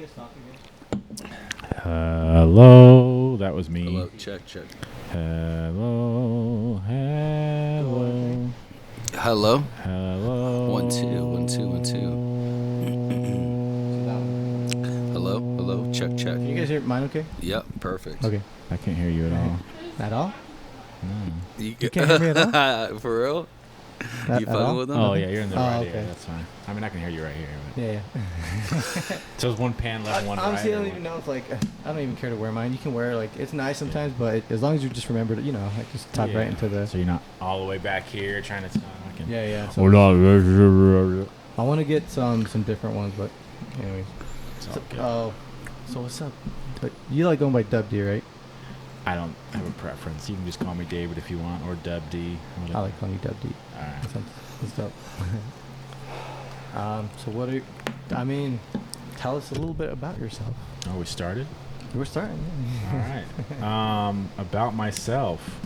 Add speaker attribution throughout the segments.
Speaker 1: us talk again?
Speaker 2: Hello, that was me.
Speaker 3: Hello, check.
Speaker 2: Hello.
Speaker 3: Hello.
Speaker 2: Hello.
Speaker 3: 1 2 1 2 1 2. Hello, check.
Speaker 1: Can you guys hear mine okay?
Speaker 3: Yep, perfect.
Speaker 1: Okay.
Speaker 2: I can't hear you at all.
Speaker 1: At all?
Speaker 2: No.
Speaker 3: You
Speaker 1: can't hear me at all?
Speaker 3: For real?
Speaker 1: Not
Speaker 3: You
Speaker 1: at all?
Speaker 3: fucking with them?
Speaker 2: Oh yeah, you're in the right
Speaker 1: okay.
Speaker 2: ear. That's fine. I mean, I can hear you right here. But.
Speaker 1: Yeah.
Speaker 2: So it's one pan left, one right.
Speaker 1: Honestly, I don't
Speaker 2: or
Speaker 1: even know if I don't even care to wear mine. You can wear it's nice sometimes, but as long as you just remember to, just talk right into the.
Speaker 2: So you're not all the way back here trying to sound like an.
Speaker 1: Yeah.
Speaker 2: Or not.
Speaker 1: I want to get some different ones, but anyways.
Speaker 2: So
Speaker 1: what's up? But you like going by Dub D, right?
Speaker 2: I don't have a preference. You can just call me David if you want, or Dub D.
Speaker 1: I like calling you Dub D.
Speaker 2: All right.
Speaker 1: That's dope. So what tell us a little bit about yourself.
Speaker 2: Oh, we started?
Speaker 1: We're starting.
Speaker 2: All right. About myself.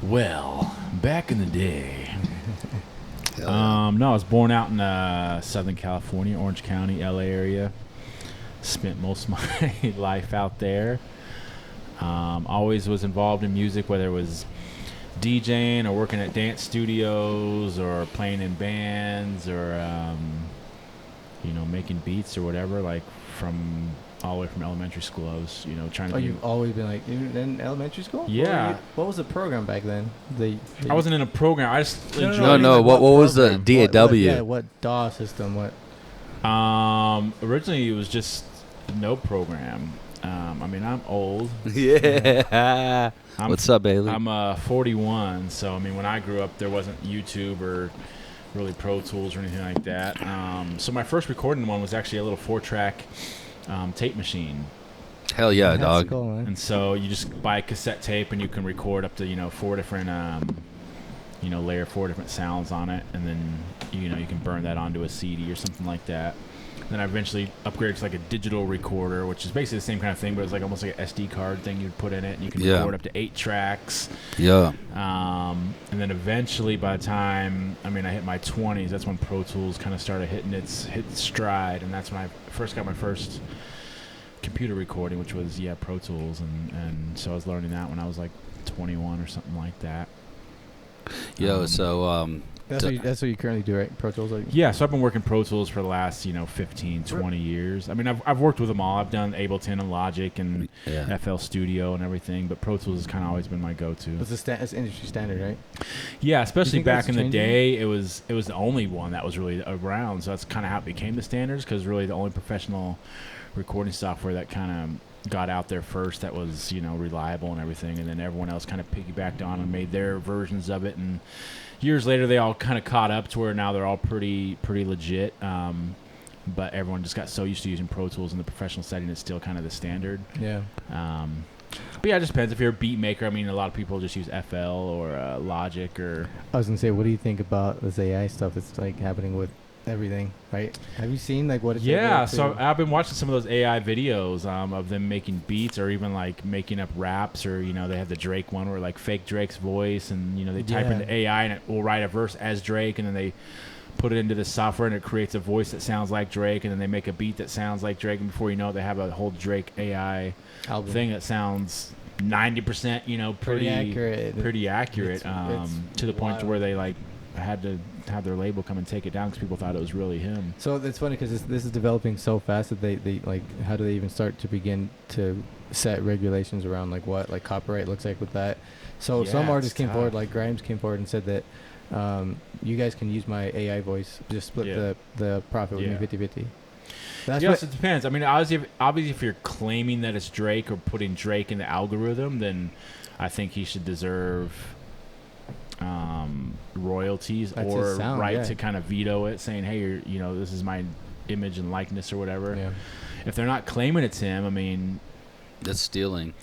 Speaker 2: Well, back in the day. No, I was born out in Southern California, Orange County, LA area. Spent most of my life out there. Always was involved in music, whether it was DJing or working at dance studios or playing in bands or making beats or whatever. Like from all the way from elementary school, I was trying to.
Speaker 1: Oh, you've always been like in elementary school?
Speaker 2: Yeah.
Speaker 1: What was the program back then?
Speaker 2: I wasn't in a program. I just
Speaker 3: enjoyed. No. What was the DAW?
Speaker 1: What DAW system? What?
Speaker 2: Originally it was just no program. I'm old.
Speaker 3: Yeah. What's up, Bailey?
Speaker 2: I'm 41, so when I grew up, there wasn't YouTube or really Pro Tools or anything like that. So my first recording one was actually a little 4-track tape machine.
Speaker 3: Hell yeah,
Speaker 1: That's
Speaker 3: dog.
Speaker 1: Cool, man.
Speaker 2: And so you just buy a cassette tape and you can record up to 4 different layer 4 different sounds on it, and then you can burn that onto a CD or something like that. Then I eventually upgraded to like a digital recorder, which is basically the same kind of thing, but it's like almost like an SD card thing you'd put in it, and you can record up to 8 tracks.
Speaker 3: Yeah.
Speaker 2: And then eventually, by the time I hit my 20s, that's when Pro Tools kind of started hitting its stride, and that's when I first got my first computer recording, which was Pro Tools, and so I was learning that when I was like 21 or something like that.
Speaker 1: That's what you currently do, right? Pro Tools?
Speaker 2: Yeah, so I've been working Pro Tools for the last, 15, 20 years. I've worked with them all. I've done Ableton and Logic and FL Studio and everything, but Pro Tools has kind of always been my go-to.
Speaker 1: It's industry standard, right?
Speaker 2: Yeah, especially back in the day, it was the only one that was really around, so that's kind of how it became the standards, because really the only professional recording software that kind of got out there first that was, reliable and everything, and then everyone else kind of piggybacked on and made their versions of it, and years later, they all kind of caught up to where now they're all pretty legit. But everyone just got so used to using Pro Tools in the professional setting, it's still kind of the standard.
Speaker 1: Yeah.
Speaker 2: But yeah, it just depends. If you're a beat maker, a lot of people just use FL or Logic or.
Speaker 1: I was gonna say, what do you think about this AI stuff that's like happening with everything? Right? Have you seen like what it's?
Speaker 2: Yeah. So I've been watching some of those AI videos of them making beats or even like making up raps, or they have the Drake one where like fake Drake's voice, and they type into AI and it will write a verse as Drake, and then they put it into the software and it creates a voice that sounds like Drake, and then they make a beat that sounds like Drake, and before you know it, they have a whole Drake AI album thing that sounds 90% pretty accurate, to the point to where they like had to have their label come and take it down because people thought it was really him.
Speaker 1: So it's funny because this is developing so fast that they like, how do they even start to begin to set regulations around like what like copyright looks like with that? So some artists came forward, like Grimes came forward and said that you guys can use my AI voice, just split the profit with me 50-50.
Speaker 2: Yes, it depends. Obviously, if you're claiming that it's Drake or putting Drake in the algorithm, then I think he should deserve royalties. That's or right to kind of veto it, saying, hey, this is my image and likeness or whatever.
Speaker 1: Yeah.
Speaker 2: If they're not claiming it's him,
Speaker 3: that's stealing.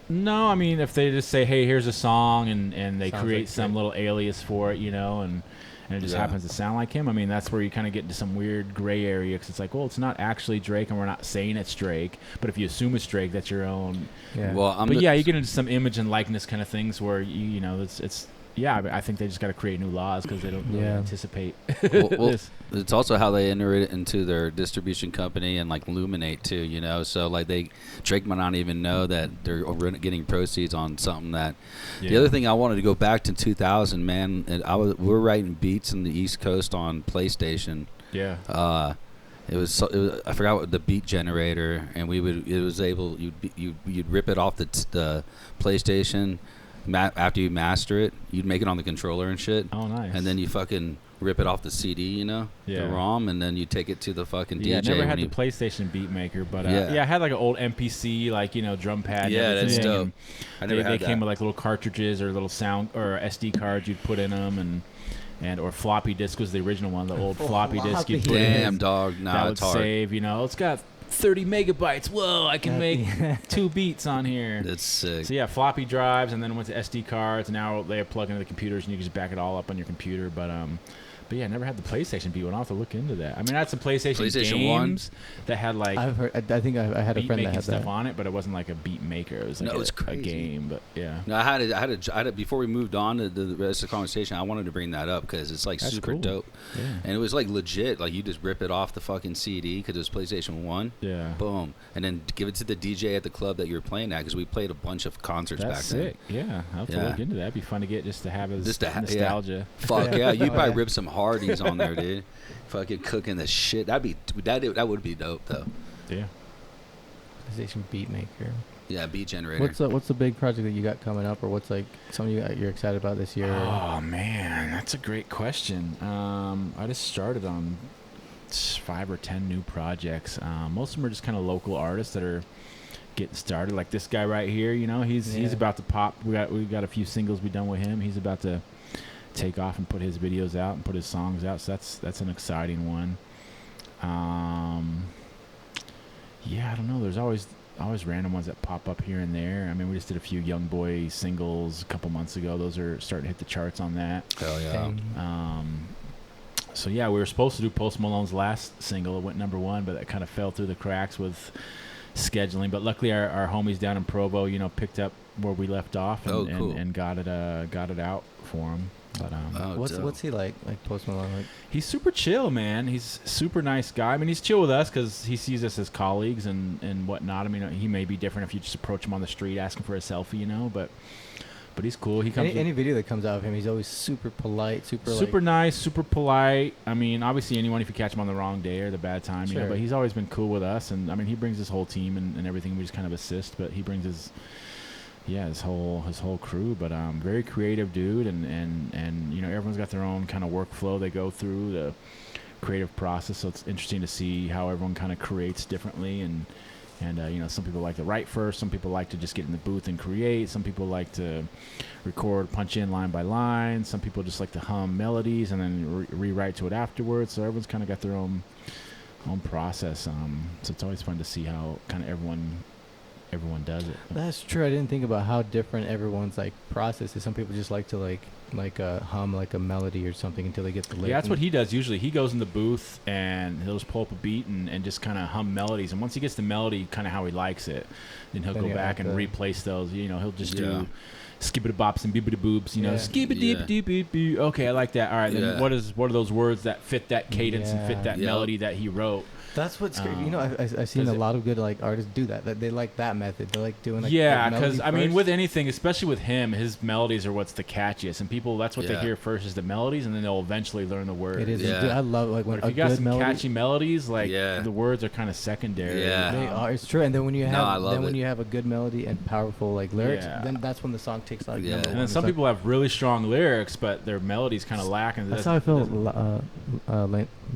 Speaker 2: No, if they just say, hey, here's a song, and they create some little alias for it, and it just happens to sound like him, that's where you kind of get into some weird gray area, because it's like, well, it's not actually Drake, and we're not saying it's Drake, but if you assume it's Drake, that's your own.
Speaker 1: Yeah.
Speaker 3: Well,
Speaker 2: you get into some image and likeness kind of things where it's I think they just got to create new laws because they don't really anticipate
Speaker 3: this. It's also how they enter it into their distribution company and like Luminate too, you know. So like Drake might not even know that they're getting proceeds on something that. Yeah. The other thing I wanted to go back to 2000, man. And we're writing beats in the East Coast on PlayStation.
Speaker 2: Yeah.
Speaker 3: It was I forgot what the beat generator, and you'd rip it off the PlayStation. After you master it, you'd make it on the controller and shit.
Speaker 2: Oh, nice.
Speaker 3: And then you fucking rip it off the CD, you know, the ROM, and then you take it to the fucking DJ.
Speaker 2: Yeah, I never had the PlayStation Beat Maker, but I had like an old MPC, like, you know, drum pad.
Speaker 3: Yeah, that's dope.
Speaker 2: They came with like little cartridges or little sound or SD cards you'd put in them, or floppy disk was the original one, the old floppy disk you'd put in.
Speaker 3: Damn, dog. Nah,
Speaker 2: that would
Speaker 3: it's hard.
Speaker 2: save, you know, it's got 30 megabytes. Whoa, I can make 2 beats on here.
Speaker 3: That's sick.
Speaker 2: So yeah, floppy drives, and then went to SD cards, and now they plug into the computers, and you can just back it all up on your computer. But yeah, I never had the PlayStation Beat one. I'll have to look into that. I mean, I had some PlayStation games that had like
Speaker 1: I think I had a friend that had
Speaker 2: stuff
Speaker 1: that
Speaker 2: on it, but it wasn't like a beat maker. It was like a game. But yeah,
Speaker 3: no, I had it before we moved on to the rest of the conversation. I wanted to bring that up because it's like that's super dope. Yeah. And it was like legit. Like you just rip it off the fucking CD because it was PlayStation 1.
Speaker 2: Yeah.
Speaker 3: Boom, and then give it to the DJ at the club that you were playing at because we played a bunch of concerts back then.
Speaker 2: Yeah, I'll have to look into that. It'd be fun to get just to have as nostalgia.
Speaker 3: Yeah. Fuck yeah, you probably rip some hardies on there, dude. Fucking cooking the shit. That would be dope though.
Speaker 2: Yeah.
Speaker 1: PlayStation Beat Maker.
Speaker 3: Yeah, beat generator.
Speaker 1: What's the big project that you got coming up, or what's like something you're excited about this year?
Speaker 2: Oh man, that's a great question. I just started on 5 or 10 new projects. Most of them are just kind of local artists that are getting started. Like this guy right here, you know, he's about to pop. We got a few singles we done with him. He's about to take off and put his videos out and put his songs out. So that's an exciting one. Yeah, I don't know. There's always random ones that pop up here and there. I mean, we just did a few Young Boy singles a couple months ago. Those are starting to hit the charts on that.
Speaker 3: Hell yeah.
Speaker 2: So yeah, we were supposed to do Post Malone's last single. It went #1, but that kind of fell through the cracks with scheduling. But luckily, our homies down in Provo, you know, picked up where we left off and got it out for him. But
Speaker 1: what's he like Post Malone? Like,
Speaker 2: he's super chill, man. He's a super nice guy. I mean, he's chill with us because he sees us as colleagues and whatnot. I mean, he may be different if you just approach him on the street asking for a selfie, you know. But he's cool. He comes
Speaker 1: any video that comes out of him, he's always super polite,
Speaker 2: super nice, super polite. I mean, obviously anyone if you catch him on the wrong day or the bad time, you know. But he's always been cool with us, and I mean, he brings his whole team and everything. We just kind of assist, but he brings his whole crew. But very creative dude, and you know, everyone's got their own kind of workflow they go through, the creative process. So it's interesting to see how everyone kind of creates differently, and you know, some people like to write first, some people like to just get in the booth and create, some people like to record, punch in line by line, some people just like to hum melodies and then rewrite to it afterwards. So everyone's kind of got their own process. So it's always fun to see how kind of everyone does it.
Speaker 1: That's true. I didn't think about how different everyone's like process is. Some people just like to hum like a melody or something until they get the lyric.
Speaker 2: Yeah, that's what he does usually. He goes in the booth and he'll just pull up a beat and just kind of hum melodies. And once he gets the melody kind of how he likes it, then he'll go back and replace those. You know, he'll just do skibbity bops and bibbity boobs. You know, skibbity deep beep beep. Okay, I like that. All right, then what are those words that fit that cadence and fit that melody that he wrote?
Speaker 1: That's what's great. You know, I've seen a lot of good like artists do that. They like that method. They like doing like
Speaker 2: because I mean, with anything, especially with him, his melodies are what's the catchiest, and people that's what they hear first is the melodies, and then they'll eventually learn the words.
Speaker 1: It is. Dude, I love like when
Speaker 2: if you got some catchy melodies, like the words are kind of secondary.
Speaker 1: Yeah, they are. It's true. And then when you have when you have a good melody and powerful like lyrics, then that's when the song takes like.
Speaker 2: Yeah. And then some people have really strong lyrics, but their melodies kind of lack. And
Speaker 1: that's how I feel.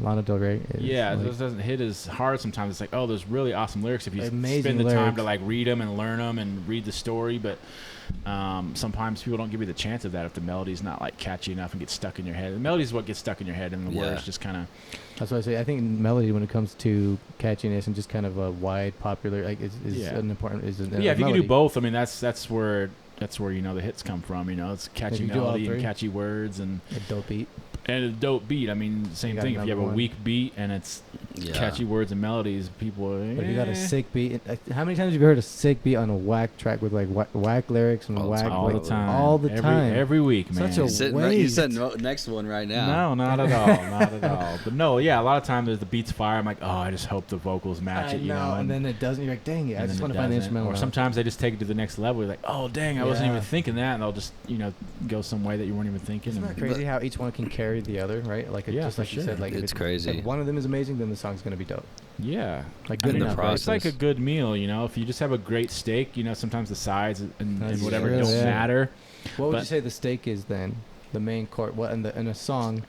Speaker 1: Lana Del Rey.
Speaker 2: It just doesn't hit as hard sometimes. It's like, oh, there's really awesome lyrics if you spend the time to like read them and learn them and read the story. But sometimes people don't give you the chance of that if the melody's not like catchy enough and gets stuck in your head. The melody is what gets stuck in your head, and the words just kind of.
Speaker 1: That's what I say. I think melody, when it comes to catchiness and just kind of a wide popular, like, is an important. If you
Speaker 2: can do both, I mean, that's where you know the hits come from. You know, it's catchy melody and catchy words and
Speaker 1: a dope beat.
Speaker 2: And a dope beat. I mean, same thing. If you have a weak beat and it's catchy words and melodies. People,
Speaker 1: but if you got a sick beat, how many times have you heard a sick beat on a whack track with like whack lyrics and whack
Speaker 2: all the time,
Speaker 1: all the time,
Speaker 2: every week, man?
Speaker 1: Such a waste.
Speaker 3: You said next one right now.
Speaker 2: No, not at all, not at all. But no, yeah, a lot of times there's the beats fire. I'm like, oh, I just hope the vocals match it, you know.
Speaker 1: And then it doesn't. You're like, dang it, I just want to find the instrumental.
Speaker 2: Or sometimes they just take it to the next level. You're like, oh, dang, I wasn't even thinking that, and they'll just go some way that you weren't even thinking.
Speaker 1: Isn't that crazy how each one can carry the other, right? Like just like you said, like
Speaker 3: it's crazy.
Speaker 1: If one of them is amazing, then the song's gonna be dope.
Speaker 2: Yeah,
Speaker 1: like good enough.
Speaker 2: It's like a good meal, If you just have a great steak, sometimes the sides and whatever don't matter.
Speaker 1: What would you say the steak is then? The main course. What in a song?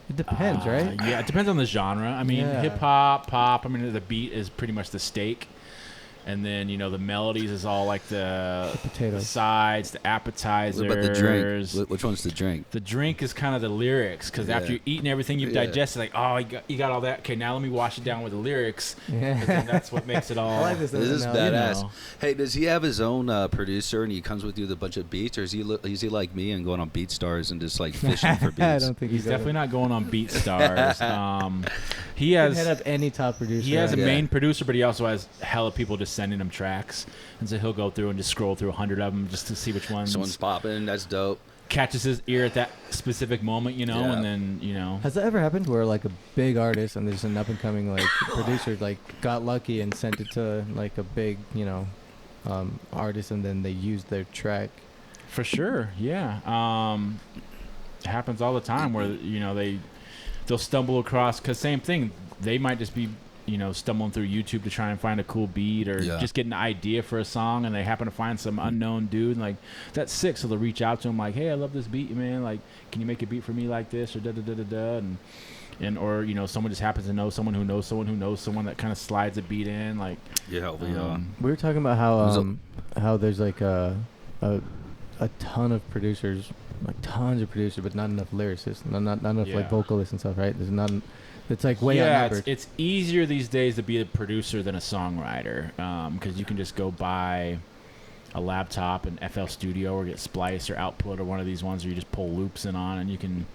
Speaker 1: It depends, right?
Speaker 2: Yeah, it depends on the genre. I mean, hip hop, pop. I mean, the beat is pretty much the steak. And then, the melodies is all like the
Speaker 1: potatoes,
Speaker 2: the sides, the appetizers.
Speaker 3: What about the drink? Which one's the drink?
Speaker 2: The drink is kind of the lyrics, because after you're eating everything you've digested, like, oh, you got all that. Okay, now let me wash it down with the lyrics. Yeah. Then that's what makes it all.
Speaker 1: I like this.
Speaker 3: This is badass. Hey, does he have his own producer and he comes with you with a bunch of beats, or is he like me and going on BeatStars and just like fishing for beats?
Speaker 1: I don't think
Speaker 2: he's definitely not going on BeatStars. He has
Speaker 1: head up any top producer.
Speaker 2: He has a main producer, but he also has hella people just sending him tracks, and so he'll go through and just scroll through 100 of them just to see which ones.
Speaker 3: Someone's popping. That's dope.
Speaker 2: Catches his ear at that specific moment, and then
Speaker 1: Has that ever happened where like a big artist and there's an up and coming like producer like got lucky and sent it to like a big artist, and then they used their track?
Speaker 2: For sure, yeah. It happens all the time where they'll stumble across, because same thing, they might just be stumbling through YouTube to try and find a cool beat, or just get an idea for a song, and they happen to find some unknown dude, and like, that's sick, so they'll reach out to him like, hey, I love this beat, man, like, can you make a beat for me like this, or da-da-da-da-da, and or someone just happens to know someone who knows someone who knows someone that kind of slides a beat in, like.
Speaker 1: We were talking about how there's like a ton of producers, like tons of producers, but not enough lyricists, not enough like vocalists and stuff, right? There's not. It's like way outnumbered.
Speaker 2: It's easier these days to be a producer than a songwriter, because you can just go buy a laptop and FL Studio or get Splice or Output or one of these ones where you just pull loops in on, and you can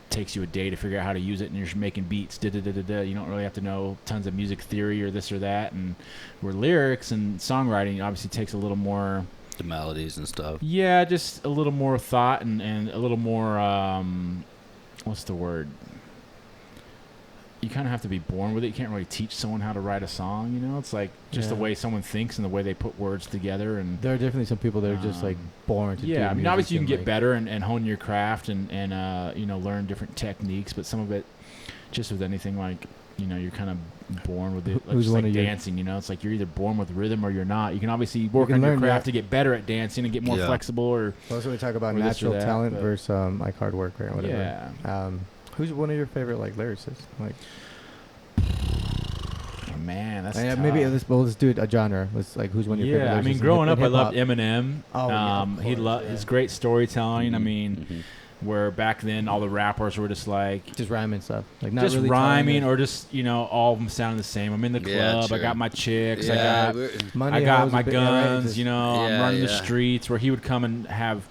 Speaker 2: takes you a day to figure out how to use it, and you're making beats. You don't really have to know tons of music theory or this or that, and where lyrics and songwriting obviously takes a little more.
Speaker 3: The melodies and stuff.
Speaker 2: Yeah, just a little more thought and a little more. What's the word? You kind of have to be born with it. You can't really teach someone how to write a song, It's like just the way someone thinks and the way they put words together. And
Speaker 1: there are definitely some people that are just like born to do music.
Speaker 2: I mean, obviously you can get better and hone your craft and learn different techniques, but some of it, just with anything, like, you're kind of born with it. Like, just like dancing, It's like you're either born with rhythm or you're not. You can obviously work on your craft to get better at dancing and get more flexible. Or
Speaker 1: also we talk about natural talent versus like hard work, right? Whatever.
Speaker 2: Yeah.
Speaker 1: Who's one of your favorite like lyricists? Like,
Speaker 2: man, that's
Speaker 1: tough. Maybe let's do a genre. Let's like, who's one of your favorite lyricists?
Speaker 2: I mean, growing up, I loved Eminem. He
Speaker 1: loved
Speaker 2: his great storytelling. I mean, where back then all the rappers were just like
Speaker 1: rhyming stuff, like not
Speaker 2: just
Speaker 1: really
Speaker 2: rhyming, or just all of them sounding the same. I'm in the club. I got my chicks. I got my guns. I'm running the streets. Where he would come and have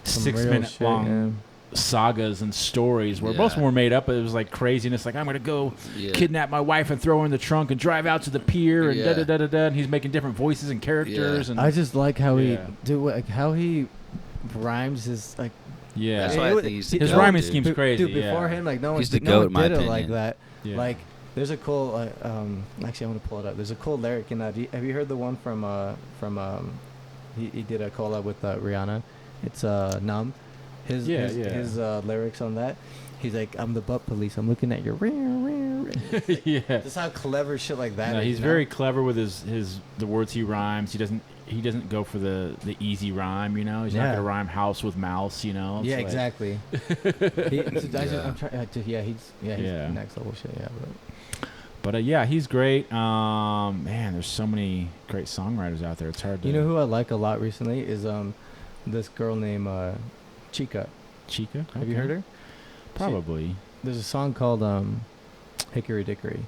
Speaker 2: 6 minute long sagas and stories where most of them were made up, but it was like craziness, like, I'm gonna go kidnap my wife and throw her in the trunk and drive out to the pier and da da da da da, and he's making different voices and characters. And
Speaker 1: I just like how how he rhymes his like.
Speaker 3: Yeah, that's why I think
Speaker 2: his ryming scheme's crazy.
Speaker 1: Dude, before him, like no one did it like that. Yeah. Like, there's a cool. Actually, I want to pull it up. There's a cool lyric in that. Have you heard the one from he did a collab with Rihanna? It's Numb. His lyrics on that. He's like, I'm the butt police. I'm looking at your
Speaker 2: yeah.
Speaker 1: That's how clever shit like that.
Speaker 2: No, he's very clever with the words he rhymes. He doesn't go for the easy rhyme. He's not gonna rhyme house with mouse. It's
Speaker 1: exactly. He's next level shit. Yeah,
Speaker 2: but he's great. Man, there's so many great songwriters out there. It's hard to.
Speaker 1: You know who I like a lot recently is this girl named Chica.
Speaker 2: Chica?
Speaker 1: Have you heard her?
Speaker 2: Probably.
Speaker 1: There's a song called Hickory Dickory,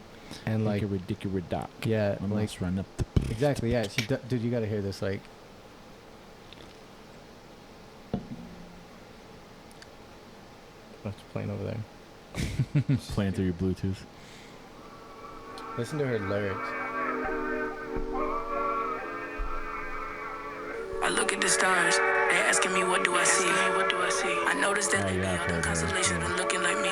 Speaker 1: and like
Speaker 2: Hickory Dickory Dock.
Speaker 1: Yeah,
Speaker 2: I must run up the
Speaker 1: exactly. Yeah, dude, you gotta hear this. Like, what's playing over there?
Speaker 2: Playing through your Bluetooth.
Speaker 1: Listen to her lyrics.
Speaker 4: I look at the stars, they asking me what do I see? I noticed that lately all the constellations been looking like me.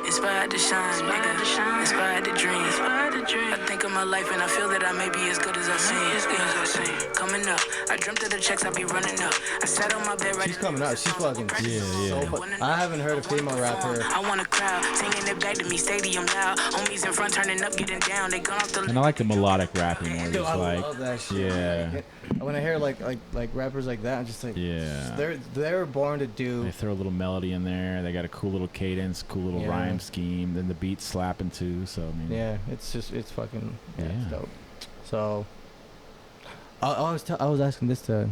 Speaker 4: Inspired to shine, nigga. Inspired to dream. I think of my life and I feel that I may be as good as I seem. Coming up, I dreamt of the checks I be running up. I sat on my bed right.
Speaker 1: She's coming up. She's fucking I haven't heard a female rapper.
Speaker 4: I want a crowd singing it back to me, stadium loud. Homies in front turning up, getting down. They gone off the.
Speaker 2: And I like the melodic rapping where it's like,
Speaker 1: love that shit.
Speaker 2: Yeah.
Speaker 1: When I hear like rappers like that, I'm just like,
Speaker 2: yeah.
Speaker 1: They're born to do.
Speaker 2: They throw a little melody in there. They got a cool little cadence, cool little rhyme scheme. Then the beat's slapping too. So I mean,
Speaker 1: yeah, it's fucking it's dope. So I was asking this to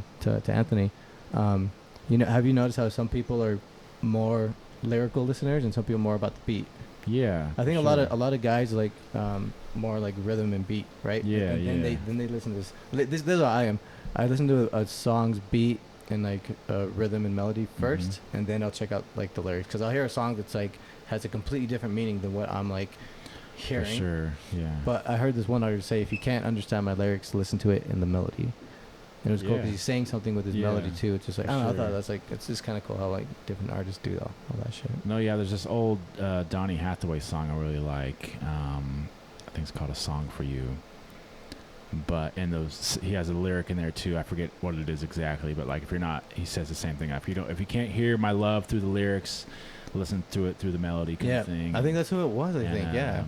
Speaker 1: Anthony. You know, have you noticed how some people are more lyrical listeners and some people more about the beat?
Speaker 2: Yeah,
Speaker 1: I think a lot of guys like more like rhythm and beat, right?
Speaker 2: Yeah,
Speaker 1: and then they listen to this. This is what I am. I listen to a song's beat and like rhythm and melody first, and then I'll check out like the lyrics, because I'll hear a song that's like has a completely different meaning than what I'm like hearing.
Speaker 2: For sure, yeah.
Speaker 1: But I heard this one artist say, if you can't understand my lyrics, listen to it in the melody. And it was cool because he's saying something with his melody too. It's just like, I don't know, I thought that's like, it's just kind of cool how like different artists do all that shit.
Speaker 2: No, yeah, there's this old Donny Hathaway song I really like. I think it's called A Song for You. But in those, he has a lyric in there too. I forget what it is exactly, but like if you're not, he says the same thing. If you can't hear my love through the lyrics, listen to it through the melody kind of thing.
Speaker 1: I think that's who it was. I think, yeah.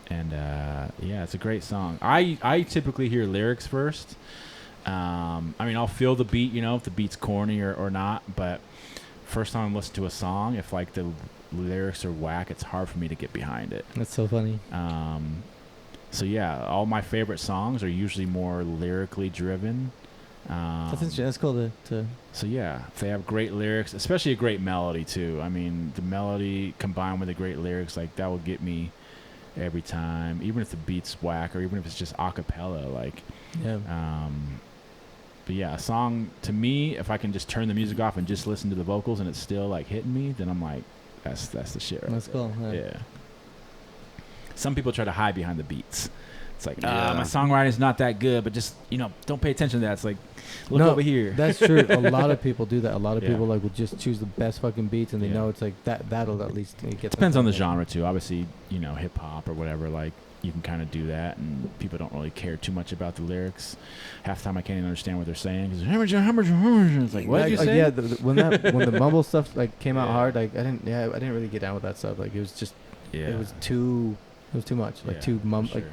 Speaker 2: And yeah, it's a great song. I typically hear lyrics first. I mean, I'll feel the beat, you know, if the beat's corny or not. But first time I listen to a song, if like the lyrics are whack, it's hard for me to get behind it.
Speaker 1: That's so funny.
Speaker 2: So yeah, all my favorite songs are usually more lyrically driven.
Speaker 1: That's interesting. That's cool to.
Speaker 2: So yeah, if they have great lyrics, especially a great melody too. I mean, the melody combined with the great lyrics, like that will get me every time. Even if the beat's whack, or even if it's just a cappella, like.
Speaker 1: Yeah.
Speaker 2: But yeah, a song to me, if I can just turn the music off and just listen to the vocals and it's still like hitting me, then I'm like, that's the shit right
Speaker 1: That's
Speaker 2: there.
Speaker 1: cool.
Speaker 2: Yeah. Some people try to hide behind the beats. It's like, my songwriting's not that good, but just, you know, don't pay attention to that. It's like, look over here.
Speaker 1: That's true. A lot of people do that. A lot of people like will just choose the best fucking beats, and they know it's like that'll at least get.
Speaker 2: Depends on the genre too. Obviously, you know, hip hop or whatever, like you can kind of do that, and people don't really care too much about the lyrics. Half the time I can't even understand what they're saying. It's like, what did you say?
Speaker 1: Yeah, when the mumble stuff like came out hard, like I didn't really get down with that stuff. Like it was just, it was too much. Like too
Speaker 2: sure.
Speaker 1: Like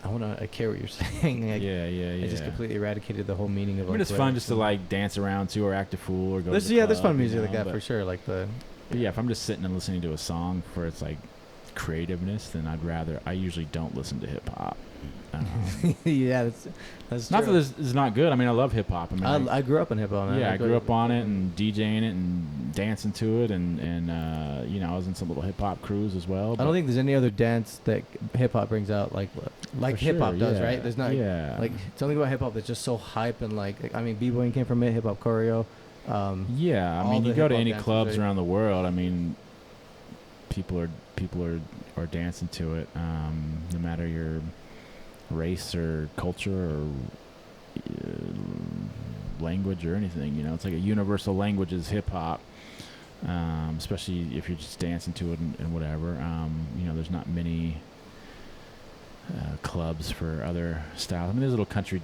Speaker 1: I care what you're saying. Like, it just completely eradicated the whole meaning of.
Speaker 2: I mean, it's fun just to like dance around to, or act a fool, or go.
Speaker 1: There's fun music like that for sure. Like
Speaker 2: But yeah, if I'm just sitting and listening to a song for its like creativeness, then I usually don't listen to hip hop.
Speaker 1: Yeah, that's
Speaker 2: not
Speaker 1: true.
Speaker 2: that it's not good. I mean, I love hip hop. I mean,
Speaker 1: I grew up in hip hop.
Speaker 2: Yeah, I grew up on it and DJing it and dancing to it, and you know, I was in some little hip hop crews as well.
Speaker 1: I don't think there's any other dance that hip hop brings out like hip hop does, right? There's not like something about hip hop that's just so hype, and like I mean, b-boying came from it, hip hop choreo.
Speaker 2: I mean, you go to any clubs around the world. I mean, people are dancing to it, no matter your race or culture or language or anything. You know, it's like a universal language is hip hop, especially if you're just dancing to it and whatever. You know, there's not many clubs for other styles. I mean, there's little country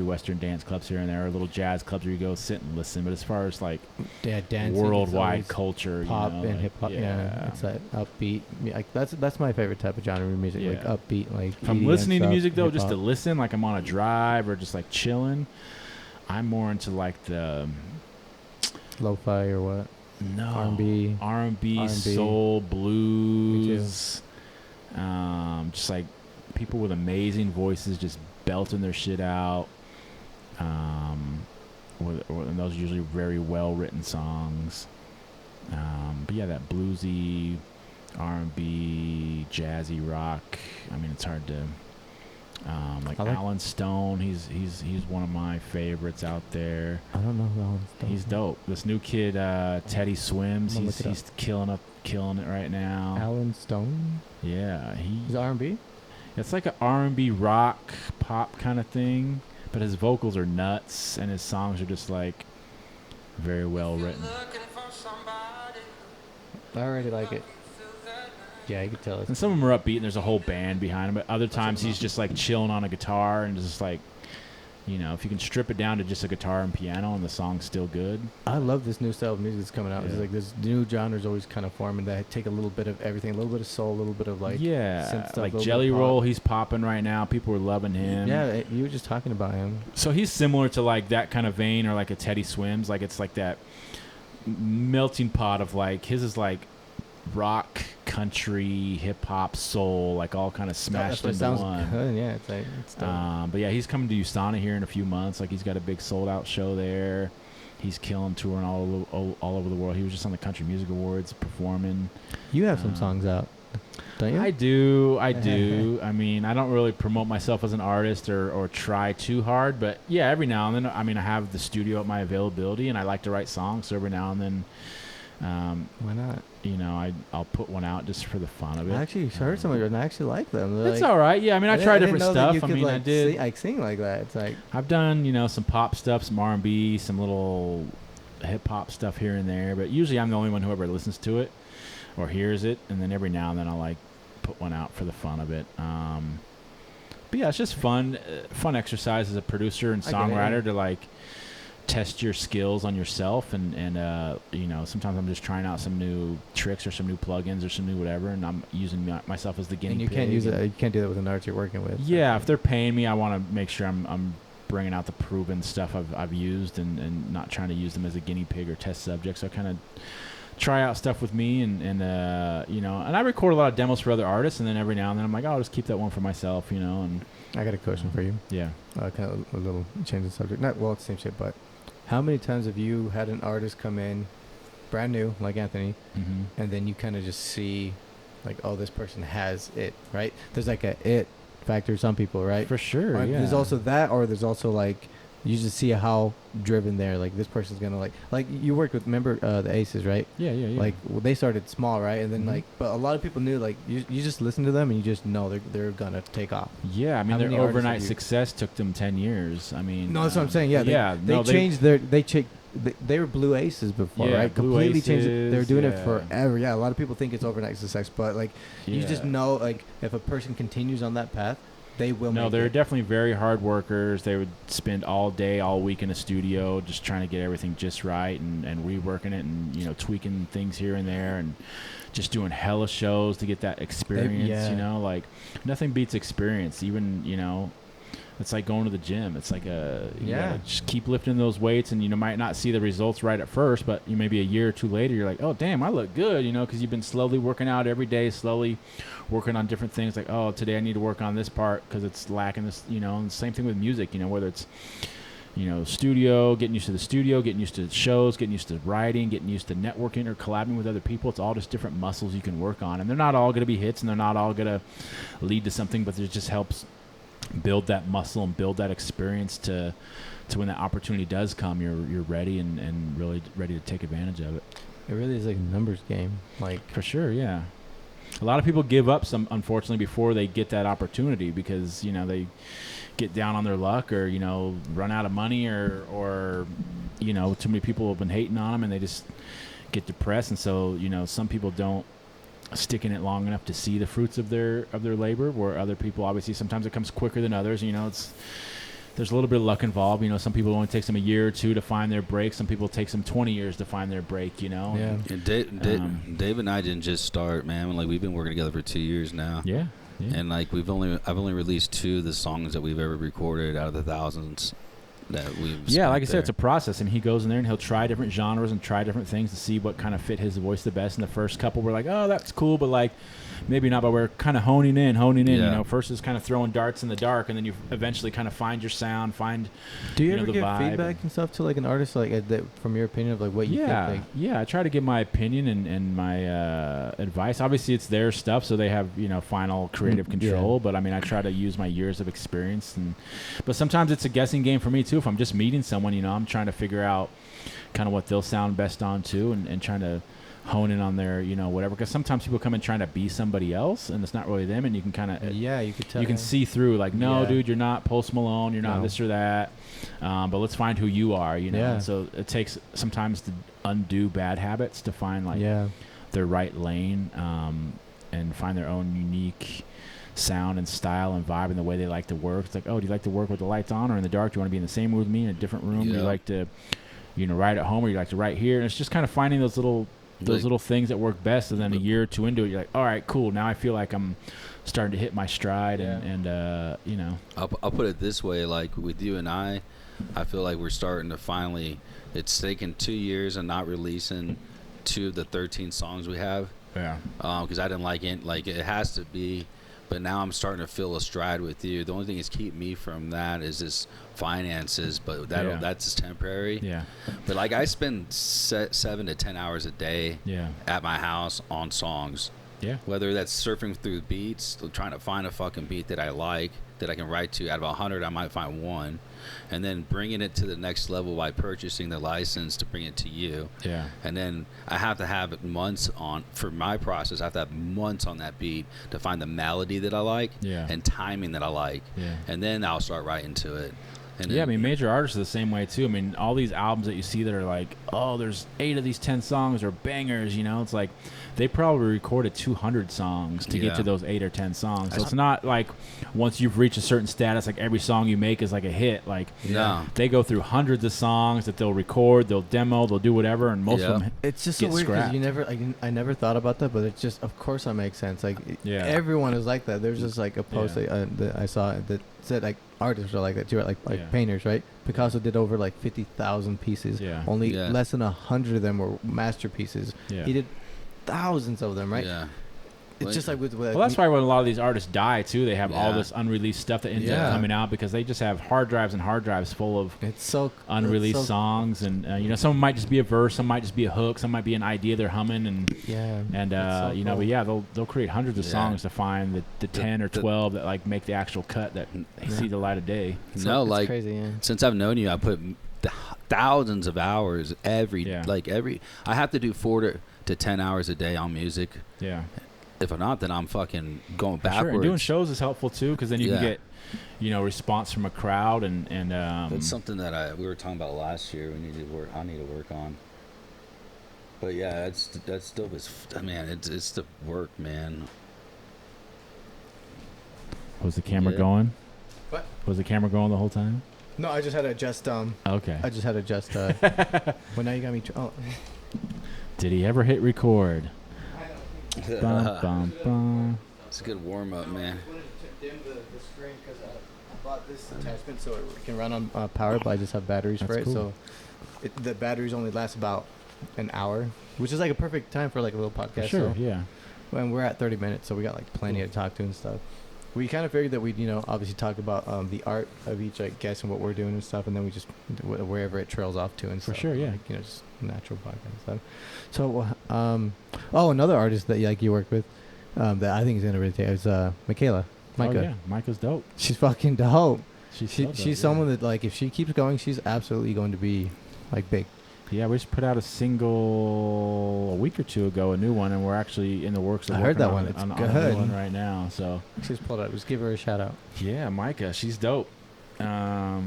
Speaker 2: western dance clubs here and there, or little jazz clubs where you go sit and listen. But as far as like dancing, worldwide culture,
Speaker 1: pop,
Speaker 2: you know,
Speaker 1: and
Speaker 2: like,
Speaker 1: hip hop, it's that upbeat. Like that's my favorite type of genre of music, like upbeat. Like
Speaker 2: if I'm listening to music though, just to listen, like I'm on a drive or just like chilling, I'm more into like the
Speaker 1: lo-fi or what?
Speaker 2: No, R&B, soul, blues. Just like people with amazing voices just belting their shit out. And those are usually very well written songs. But yeah, that bluesy, R&B, jazzy rock. I mean, it's hard to like Alan Stone. He's one of my favorites out there.
Speaker 1: I don't know who Alan Stone.
Speaker 2: He's dope. This new kid, Teddy Swims. He's killing it right now.
Speaker 1: Alan Stone.
Speaker 2: Yeah,
Speaker 1: he's R&B.
Speaker 2: It's like an R&B rock pop kind of thing, but his vocals are nuts and his songs are just like very well written.
Speaker 1: I already like it. Yeah, you can tell it.
Speaker 2: And some of them are upbeat and there's a whole band behind him, but other times he's just like chilling on a guitar and just like, you know, if you can strip it down to just a guitar and piano and the song's still good.
Speaker 1: I love this new style of music that's coming out.
Speaker 2: Yeah.
Speaker 1: It's like this new genres always kind of forming that take a little bit of everything, a little bit of soul, a little bit of like synth stuff,
Speaker 2: like Jelly Roll, he's popping right now. People are loving him.
Speaker 1: Yeah, you were just talking about him.
Speaker 2: So he's similar to like that kind of vein, or like a Teddy Swims. Like it's like that melting pot of like, his is like rock, country, hip hop, soul, like all kind of smashed into one.
Speaker 1: Good. Yeah, it's like it's dope.
Speaker 2: But yeah, he's coming to USANA here in a few months. Like he's got a big sold out show there. He's killing, touring all over the world. He was just on the Country Music Awards performing.
Speaker 1: You have some songs out, don't you?
Speaker 2: I do. I mean, I don't really promote myself as an artist or try too hard, but yeah, every now and then, I mean, I have the studio at my availability and I like to write songs, so every now and then,
Speaker 1: why not?
Speaker 2: You know, I'll put one out just for the fun of it.
Speaker 1: I actually heard some of yours and I actually like them.
Speaker 2: It's all right. Yeah, I mean, I try different stuff. I mean,
Speaker 1: like
Speaker 2: I did.
Speaker 1: Sing like that. It's like
Speaker 2: I've done, you know, some pop stuff, some R&B, some little hip hop stuff here and there, but usually I'm the only one who ever listens to it or hears it, and then every now and then I'll like put one out for the fun of it. But yeah, it's just fun exercise as a producer and songwriter to like test your skills on yourself, and you know, sometimes I'm just trying out some new tricks or some new plugins or some new whatever, and I'm using myself as the guinea pig.
Speaker 1: And you can't use it. You can't do that with an artist you're working with.
Speaker 2: Yeah, if they're paying me, I want to make sure I'm bringing out the proven stuff I've used, and not trying to use them as a guinea pig or test subject. So I kind of try out stuff with me, and you know, and I record a lot of demos for other artists, and then every now and then I'm like, oh, I'll just keep that one for myself, you know. And
Speaker 1: I got a question for you.
Speaker 2: Yeah.
Speaker 1: Kind of a little change of subject. Not well, it's the same shit, but how many times have you had an artist come in brand new, like Anthony, and then you kind of just see, like, oh, this person has it, right? There's like a it factor, some people, right?
Speaker 2: For sure, yeah.
Speaker 1: There's also that, or there's also like, you just see how driven they're, like, this person's gonna like you worked with, remember the Aces, right?
Speaker 2: Yeah.
Speaker 1: Like, well, they started small, right? And then like, but a lot of people knew, like, you just listen to them and you just know they're gonna take off.
Speaker 2: Yeah, I mean, their overnight success took them 10 years. I mean,
Speaker 1: no, that's what I'm saying. Yeah, they were Blue Aces before, right? Completely changed it. They were doing it forever. Yeah, a lot of people think it's overnight success, but like, you just know, like, if a person continues on that path, they will.
Speaker 2: No, they're definitely very hard workers. They would spend all day, all week in a studio just trying to get everything just right, and reworking it, and, you know, tweaking things here and there, and just doing hella shows to get that experience. You know, like, nothing beats experience. Even, you know, it's like going to the gym. It's like you gotta just keep lifting those weights, and you might not see the results right at first, but you maybe a year or two later, you're like, oh damn, I look good, you know, because you've been slowly working out every day, slowly working on different things. Like, oh, today I need to work on this part because it's lacking this, you know. And the same thing with music, you know, whether it's, you know, studio, getting used to the studio, getting used to shows, getting used to writing, getting used to networking or collabing with other people. It's all just different muscles you can work on, and they're not all going to be hits, and they're not all going to lead to something, but it just helps build that muscle and build that experience to when that opportunity does come, you're ready and really ready to take advantage of it.
Speaker 1: It really is like a numbers game, like,
Speaker 2: for sure. Yeah, a lot of people give up unfortunately before they get that opportunity, because, you know, they get down on their luck, or, you know, run out of money, or you know, too many people have been hating on them and they just get depressed. And so, you know, some people don't stick in it long enough to see the fruits of their labor, where other people, obviously, sometimes it comes quicker than others. You know, there's a little bit of luck involved. You know, some people only takes them a year or two to find their break. Some people it takes them 20 years to find their break, you know.
Speaker 3: Yeah. And Dave and I didn't just start, man. Like, we've been working together for 2 years now.
Speaker 2: Yeah.
Speaker 3: And like, I've only released 2 of the songs that we've ever recorded out of the thousands that we've
Speaker 2: like I said, it's a process, and he goes in there and he'll try different genres and try different things to see what kind of fit his voice the best. And the first couple were like, oh, that's cool, but like, maybe not. But we're kind of honing in.
Speaker 3: Yeah.
Speaker 2: You know, first is kind of throwing darts in the dark, and then you eventually kind of find your sound,
Speaker 1: Do you ever
Speaker 2: the
Speaker 1: give
Speaker 2: vibe
Speaker 1: feedback and stuff to, like, an artist, like, that, from your opinion of, like, what you think? Like,
Speaker 2: yeah, I try to give my opinion and my advice. Obviously, it's their stuff, so they have, you know, final creative control.
Speaker 1: Yeah.
Speaker 2: But I mean, I try to use my years of experience, but sometimes it's a guessing game for me too. If I'm just meeting someone, you know, I'm trying to figure out kind of what they'll sound best on too, and trying to hone in on their, you know, whatever. Because sometimes people come in trying to be somebody else, and it's not really them. And you can kind of
Speaker 1: you could tell.
Speaker 2: You can see through, like, no, dude, you're not Post Malone. You're not this or that. But let's find who you are. You know. Yeah. So it takes sometimes to undo bad habits to find like their right lane, and find their own unique sound and style and vibe and the way they like to work. It's like, oh, do you like to work with the lights on or in the dark? Do you want to be in the same room with me in a different room? Do you like to, you know, write at home, or you like to write here? And it's just kind of finding those little things that work best. And then a year or two into it, you're like, all right, cool. Now I feel like I'm starting to hit my stride. And you know,
Speaker 3: I'll put it this way, like with you and I feel like we're starting to finally, it's taken 2 years and not releasing 2 of the 13 songs we have.
Speaker 2: Yeah.
Speaker 3: Because I didn't like it. Like, it has to be. But now I'm starting to feel a stride with you. The only thing that's keep me from that is this finances, but that's just temporary.
Speaker 2: Yeah.
Speaker 3: But like, I spend 7 to 10 hours a day at my house on songs.
Speaker 2: Yeah.
Speaker 3: Whether that's surfing through beats, trying to find a fucking beat that I like, that I can write to. Out of 100, I might find one. And then bringing it to the next level by purchasing the license to bring it to you.
Speaker 2: Yeah.
Speaker 3: And then I have to have months on, for my process, I have to have months on that beat to find the melody that I like and timing that I like.
Speaker 2: Yeah.
Speaker 3: And then I'll start writing to it. And
Speaker 2: I mean, major artists are the same way too. I mean, all these albums that you see that are like, oh, there's 8 of these 10 songs are bangers, you know? It's like they probably recorded 200 songs to get to those 8 or 10 songs. So it's not like once you've reached a certain status, like every song you make is like a hit. Like they go through hundreds of songs that they'll record, they'll demo, they'll do whatever, and most of them
Speaker 1: it's just so weird because I never thought about that, but it's just, of course that makes sense. Like everyone is like that. There's just like a post that I saw that said like artists are like that too, like painters, right? Picasso did over like 50,000 pieces. Only less than 100 of them were masterpieces. He did thousands of them, right? It's just like with
Speaker 2: well, that's why when a lot of these artists die too, they have all this unreleased stuff that ends up coming out because they just have hard drives full of unreleased songs, and you know, some might just be a verse, some might just be a hook, some might be an idea they're humming, and you know, but they'll create hundreds of songs to find the 10 or 12 that like make the actual cut that see the light of day.
Speaker 3: Like
Speaker 1: crazy,
Speaker 3: since I've known you, I put thousands of hours every I have to do 4 to 10 hours a day on music. If I'm not, then I'm fucking going backwards. Sure.
Speaker 2: And doing shows is helpful too, because then you can get, you know, response from a crowd, and
Speaker 3: that's something that we were talking about last year. I need to work on. But yeah, that's still man. It's the work, man.
Speaker 2: Was the camera going? What? Was the camera going the whole time?
Speaker 1: No, I just had to adjust.
Speaker 2: Okay.
Speaker 1: I just had to adjust. Well, now you got me.
Speaker 2: Did he ever hit record? Bum, bum, bum.
Speaker 3: It's a good warm up, man.
Speaker 1: I wanted to dim the screen because I bought this attachment so it can run on power, but I just have batteries for it. Cool. So the batteries only last about an hour, which is like a perfect time for like a little podcast.
Speaker 2: Sure,
Speaker 1: so. When we're at 30 minutes, so we got like plenty to talk to and stuff. We kind of figured that we'd, you know, obviously talk about the art of each like guest and what we're doing and stuff, and then we just wherever it trails off to and stuff.
Speaker 2: For sure,
Speaker 1: like, you know, just natural podcast and stuff. So, another artist that like you work with, that I think is gonna really take is Micah.
Speaker 2: Oh yeah, Micah's dope.
Speaker 1: She's fucking dope.
Speaker 2: She's
Speaker 1: someone that like if she keeps going, she's absolutely going to be like big.
Speaker 2: Yeah, we just put out a single a week or two ago, a new one, and we're actually in the works of
Speaker 1: I heard that one. It's
Speaker 2: on
Speaker 1: good.
Speaker 2: a new one right now. So
Speaker 1: she's pulled out. Just give her a shout out.
Speaker 2: Yeah, Micah, she's dope. Yeah,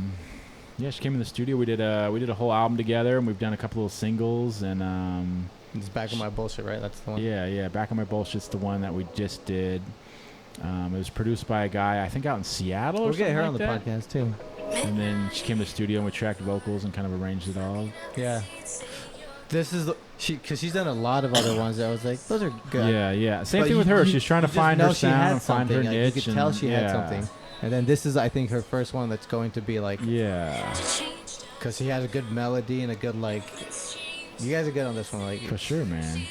Speaker 2: she came in the studio. We did a whole album together, and we've done a couple of singles. And
Speaker 1: it's Back on My Bullshit, right? That's the one.
Speaker 2: Yeah, Back on My Bullshit's the one that we just did. It was produced by a guy I think out in Seattle.
Speaker 1: We'll get her on
Speaker 2: the
Speaker 1: podcast too.
Speaker 2: And then she came to the studio and we tracked vocals and kind of arranged it all.
Speaker 1: Yeah. This is because she's done a lot of other ones that I was like, those are good.
Speaker 2: Yeah. Same thing with her. She's trying to find her sound and find her niche.
Speaker 1: You could tell she had something. And then this is, I think, her first one that's going to be like.
Speaker 2: Yeah.
Speaker 1: Because she has a good melody and a good like. You guys are good on this one, like.
Speaker 2: For sure, man.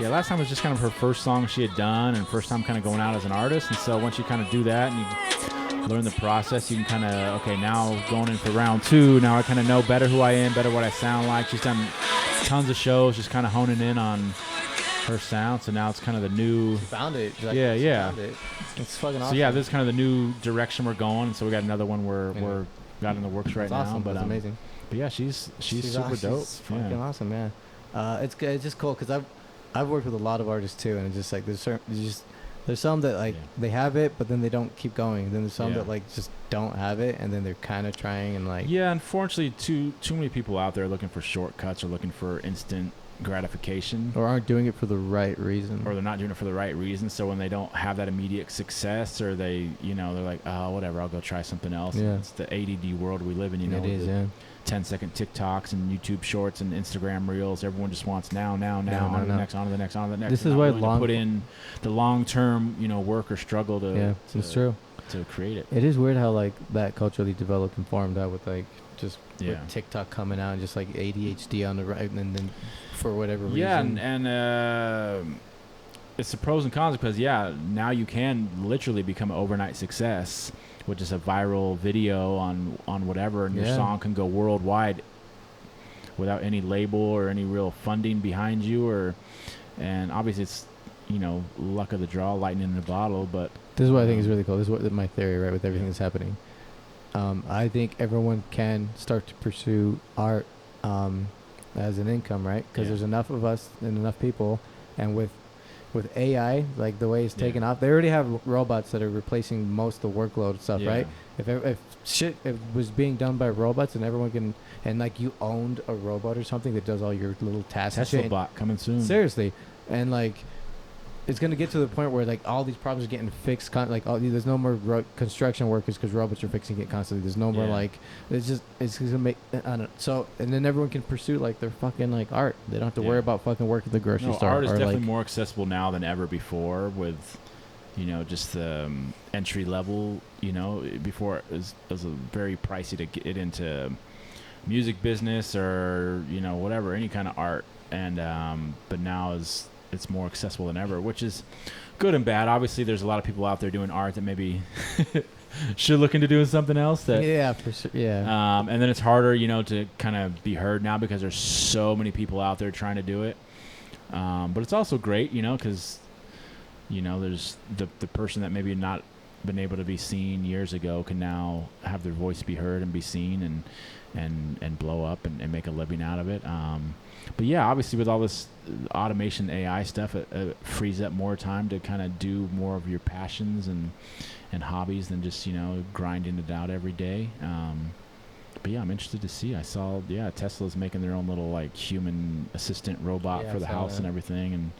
Speaker 2: Yeah, last time was just kind of her first song she had done and first time kind of going out as an artist. And so once you kind of do that and you learn the process, you can kind of, okay, now going in for round 2, now I kind of know better who I am, better what I sound like. She's done tons of shows, just kind of honing in on her sound. So now it's kind of the new.
Speaker 1: She found it.
Speaker 2: Yeah.
Speaker 1: Found it. It's fucking awesome.
Speaker 2: So yeah, this is kind of the new direction we're going. So we got another one we're got in the works right now.
Speaker 1: Awesome.
Speaker 2: But
Speaker 1: that's amazing.
Speaker 2: But yeah, she's super
Speaker 1: awesome.
Speaker 2: dope.
Speaker 1: She's fucking awesome, man. It's just cool because I've worked with a lot of artists too, and it's just like there's some that like they have it, but then they don't keep going. Then there's some that like just don't have it, and then they're kind of trying and like.
Speaker 2: Yeah, unfortunately, too many people out there looking for shortcuts or looking for instant gratification,
Speaker 1: or aren't doing it for the right reason,
Speaker 2: or they're not doing it for the right reason. So when they don't have that immediate success, or they, they're like, oh, whatever, I'll go try something else.
Speaker 1: Yeah.
Speaker 2: It's the ADD world we live in.
Speaker 1: It is, yeah.
Speaker 2: 10-second TikToks and YouTube Shorts and Instagram Reels. Everyone just wants now, on to the next.
Speaker 1: This is why
Speaker 2: put in the long-term, work or struggle to
Speaker 1: it's true
Speaker 2: to create it.
Speaker 1: It is weird how like that culturally developed and formed out with like just with TikTok coming out and just like ADHD on the right, and then for whatever reason.
Speaker 2: Yeah, and it's the pros and cons because now you can literally become an overnight success with just a viral video on whatever, and your song can go worldwide without any label or any real funding behind you, and obviously it's luck of the draw, lightning in the bottle. But
Speaker 1: this is what I think is really cool. This is what my theory, right, with everything that's happening. I think everyone can start to pursue art as an income, right? Because there's enough of us and enough people, and with AI, like the way it's taken off, they already have robots that are replacing most of the workload stuff, right? If shit was being done by robots and everyone can, and like you owned a robot or something that does all your little tasks.
Speaker 2: Tesla bot coming soon.
Speaker 1: Seriously, and like it's gonna get to the point where like all these problems are getting fixed. There's no more construction workers because robots are fixing it constantly. There's no more like it's gonna make I don't know. So and then everyone can pursue like their fucking like art. They don't have to worry about fucking working at the grocery store.
Speaker 2: Art is definitely
Speaker 1: like,
Speaker 2: more accessible now than ever before with just the entry level. Before it was very pricey to get into music business or whatever, any kind of art, and but now it's more accessible than ever, which is good and bad. Obviously, there's a lot of people out there doing art that maybe should look into doing something else.
Speaker 1: For sure. Yeah.
Speaker 2: And then it's harder, to kind of be heard now because there's so many people out there trying to do it. But it's also great, because there's the person that maybe not been able to be seen years ago can now have their voice be heard and be seen and blow up and make a living out of it. But yeah, obviously with all this automation AI stuff, it frees up more time to kind of do more of your passions and hobbies than just grinding it out every day. But yeah, I'm interested to see. I saw Tesla's making their own little like human assistant robot for the house and everything, and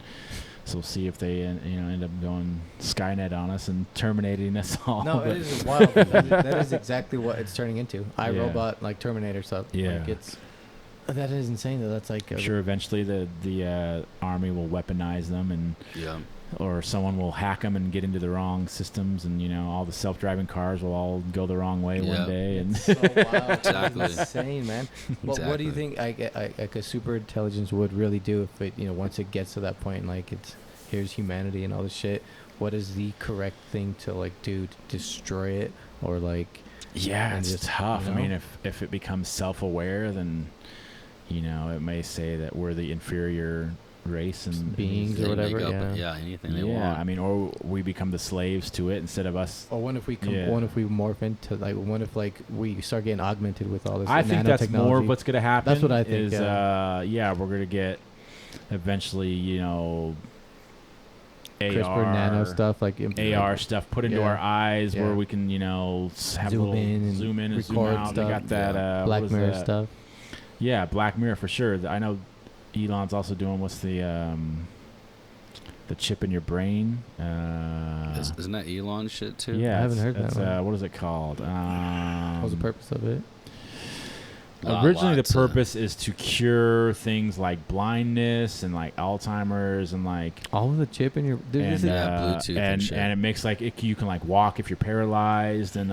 Speaker 2: so we'll see if they end up going Skynet on us and terminating us all.
Speaker 1: No, it is wild. That is exactly what it's turning into. iRobot, like Terminator stuff.
Speaker 2: Yeah.
Speaker 1: Like that is insane though. That's like
Speaker 2: I'm sure eventually the army will weaponize them and or someone will hack them and get into the wrong systems, and all the self-driving cars will all go the wrong way one day. And
Speaker 1: it's so wild.
Speaker 3: Exactly.
Speaker 1: It's insane, man. Well, what do you think like a super intelligence would really do if it once it gets to that point, like here's humanity and all this shit? What is the correct thing to like do to destroy it, or like?
Speaker 2: Yeah, it's just tough. I mean, if it becomes self-aware, then it may say that we're the inferior race and
Speaker 1: beings or whatever.
Speaker 3: Anything they want.
Speaker 2: I mean, or we become the slaves to it instead of us.
Speaker 1: Or what if we morph into like? What if like we start getting augmented with all this?
Speaker 2: I think that's more of what's going to happen.
Speaker 1: That's what I think.
Speaker 2: We're going to get eventually, AR,
Speaker 1: CRISPR nano stuff, like
Speaker 2: AR stuff put into our eyes where we can, have zoom in and zoom out. Stuff. They got that
Speaker 1: Black Mirror stuff.
Speaker 2: Yeah, Black Mirror for sure. I know Elon's also doing what's the chip in your brain.
Speaker 3: Isn't that Elon shit too?
Speaker 2: Yeah,
Speaker 1: I haven't heard that one.
Speaker 2: What is it called?
Speaker 1: What's the purpose of it?
Speaker 2: Originally, the purpose is to cure things like blindness and like Alzheimer's and like
Speaker 1: all of the chip in your
Speaker 3: Bluetooth
Speaker 2: and
Speaker 3: shit.
Speaker 2: And it makes like you can like walk if you're paralyzed and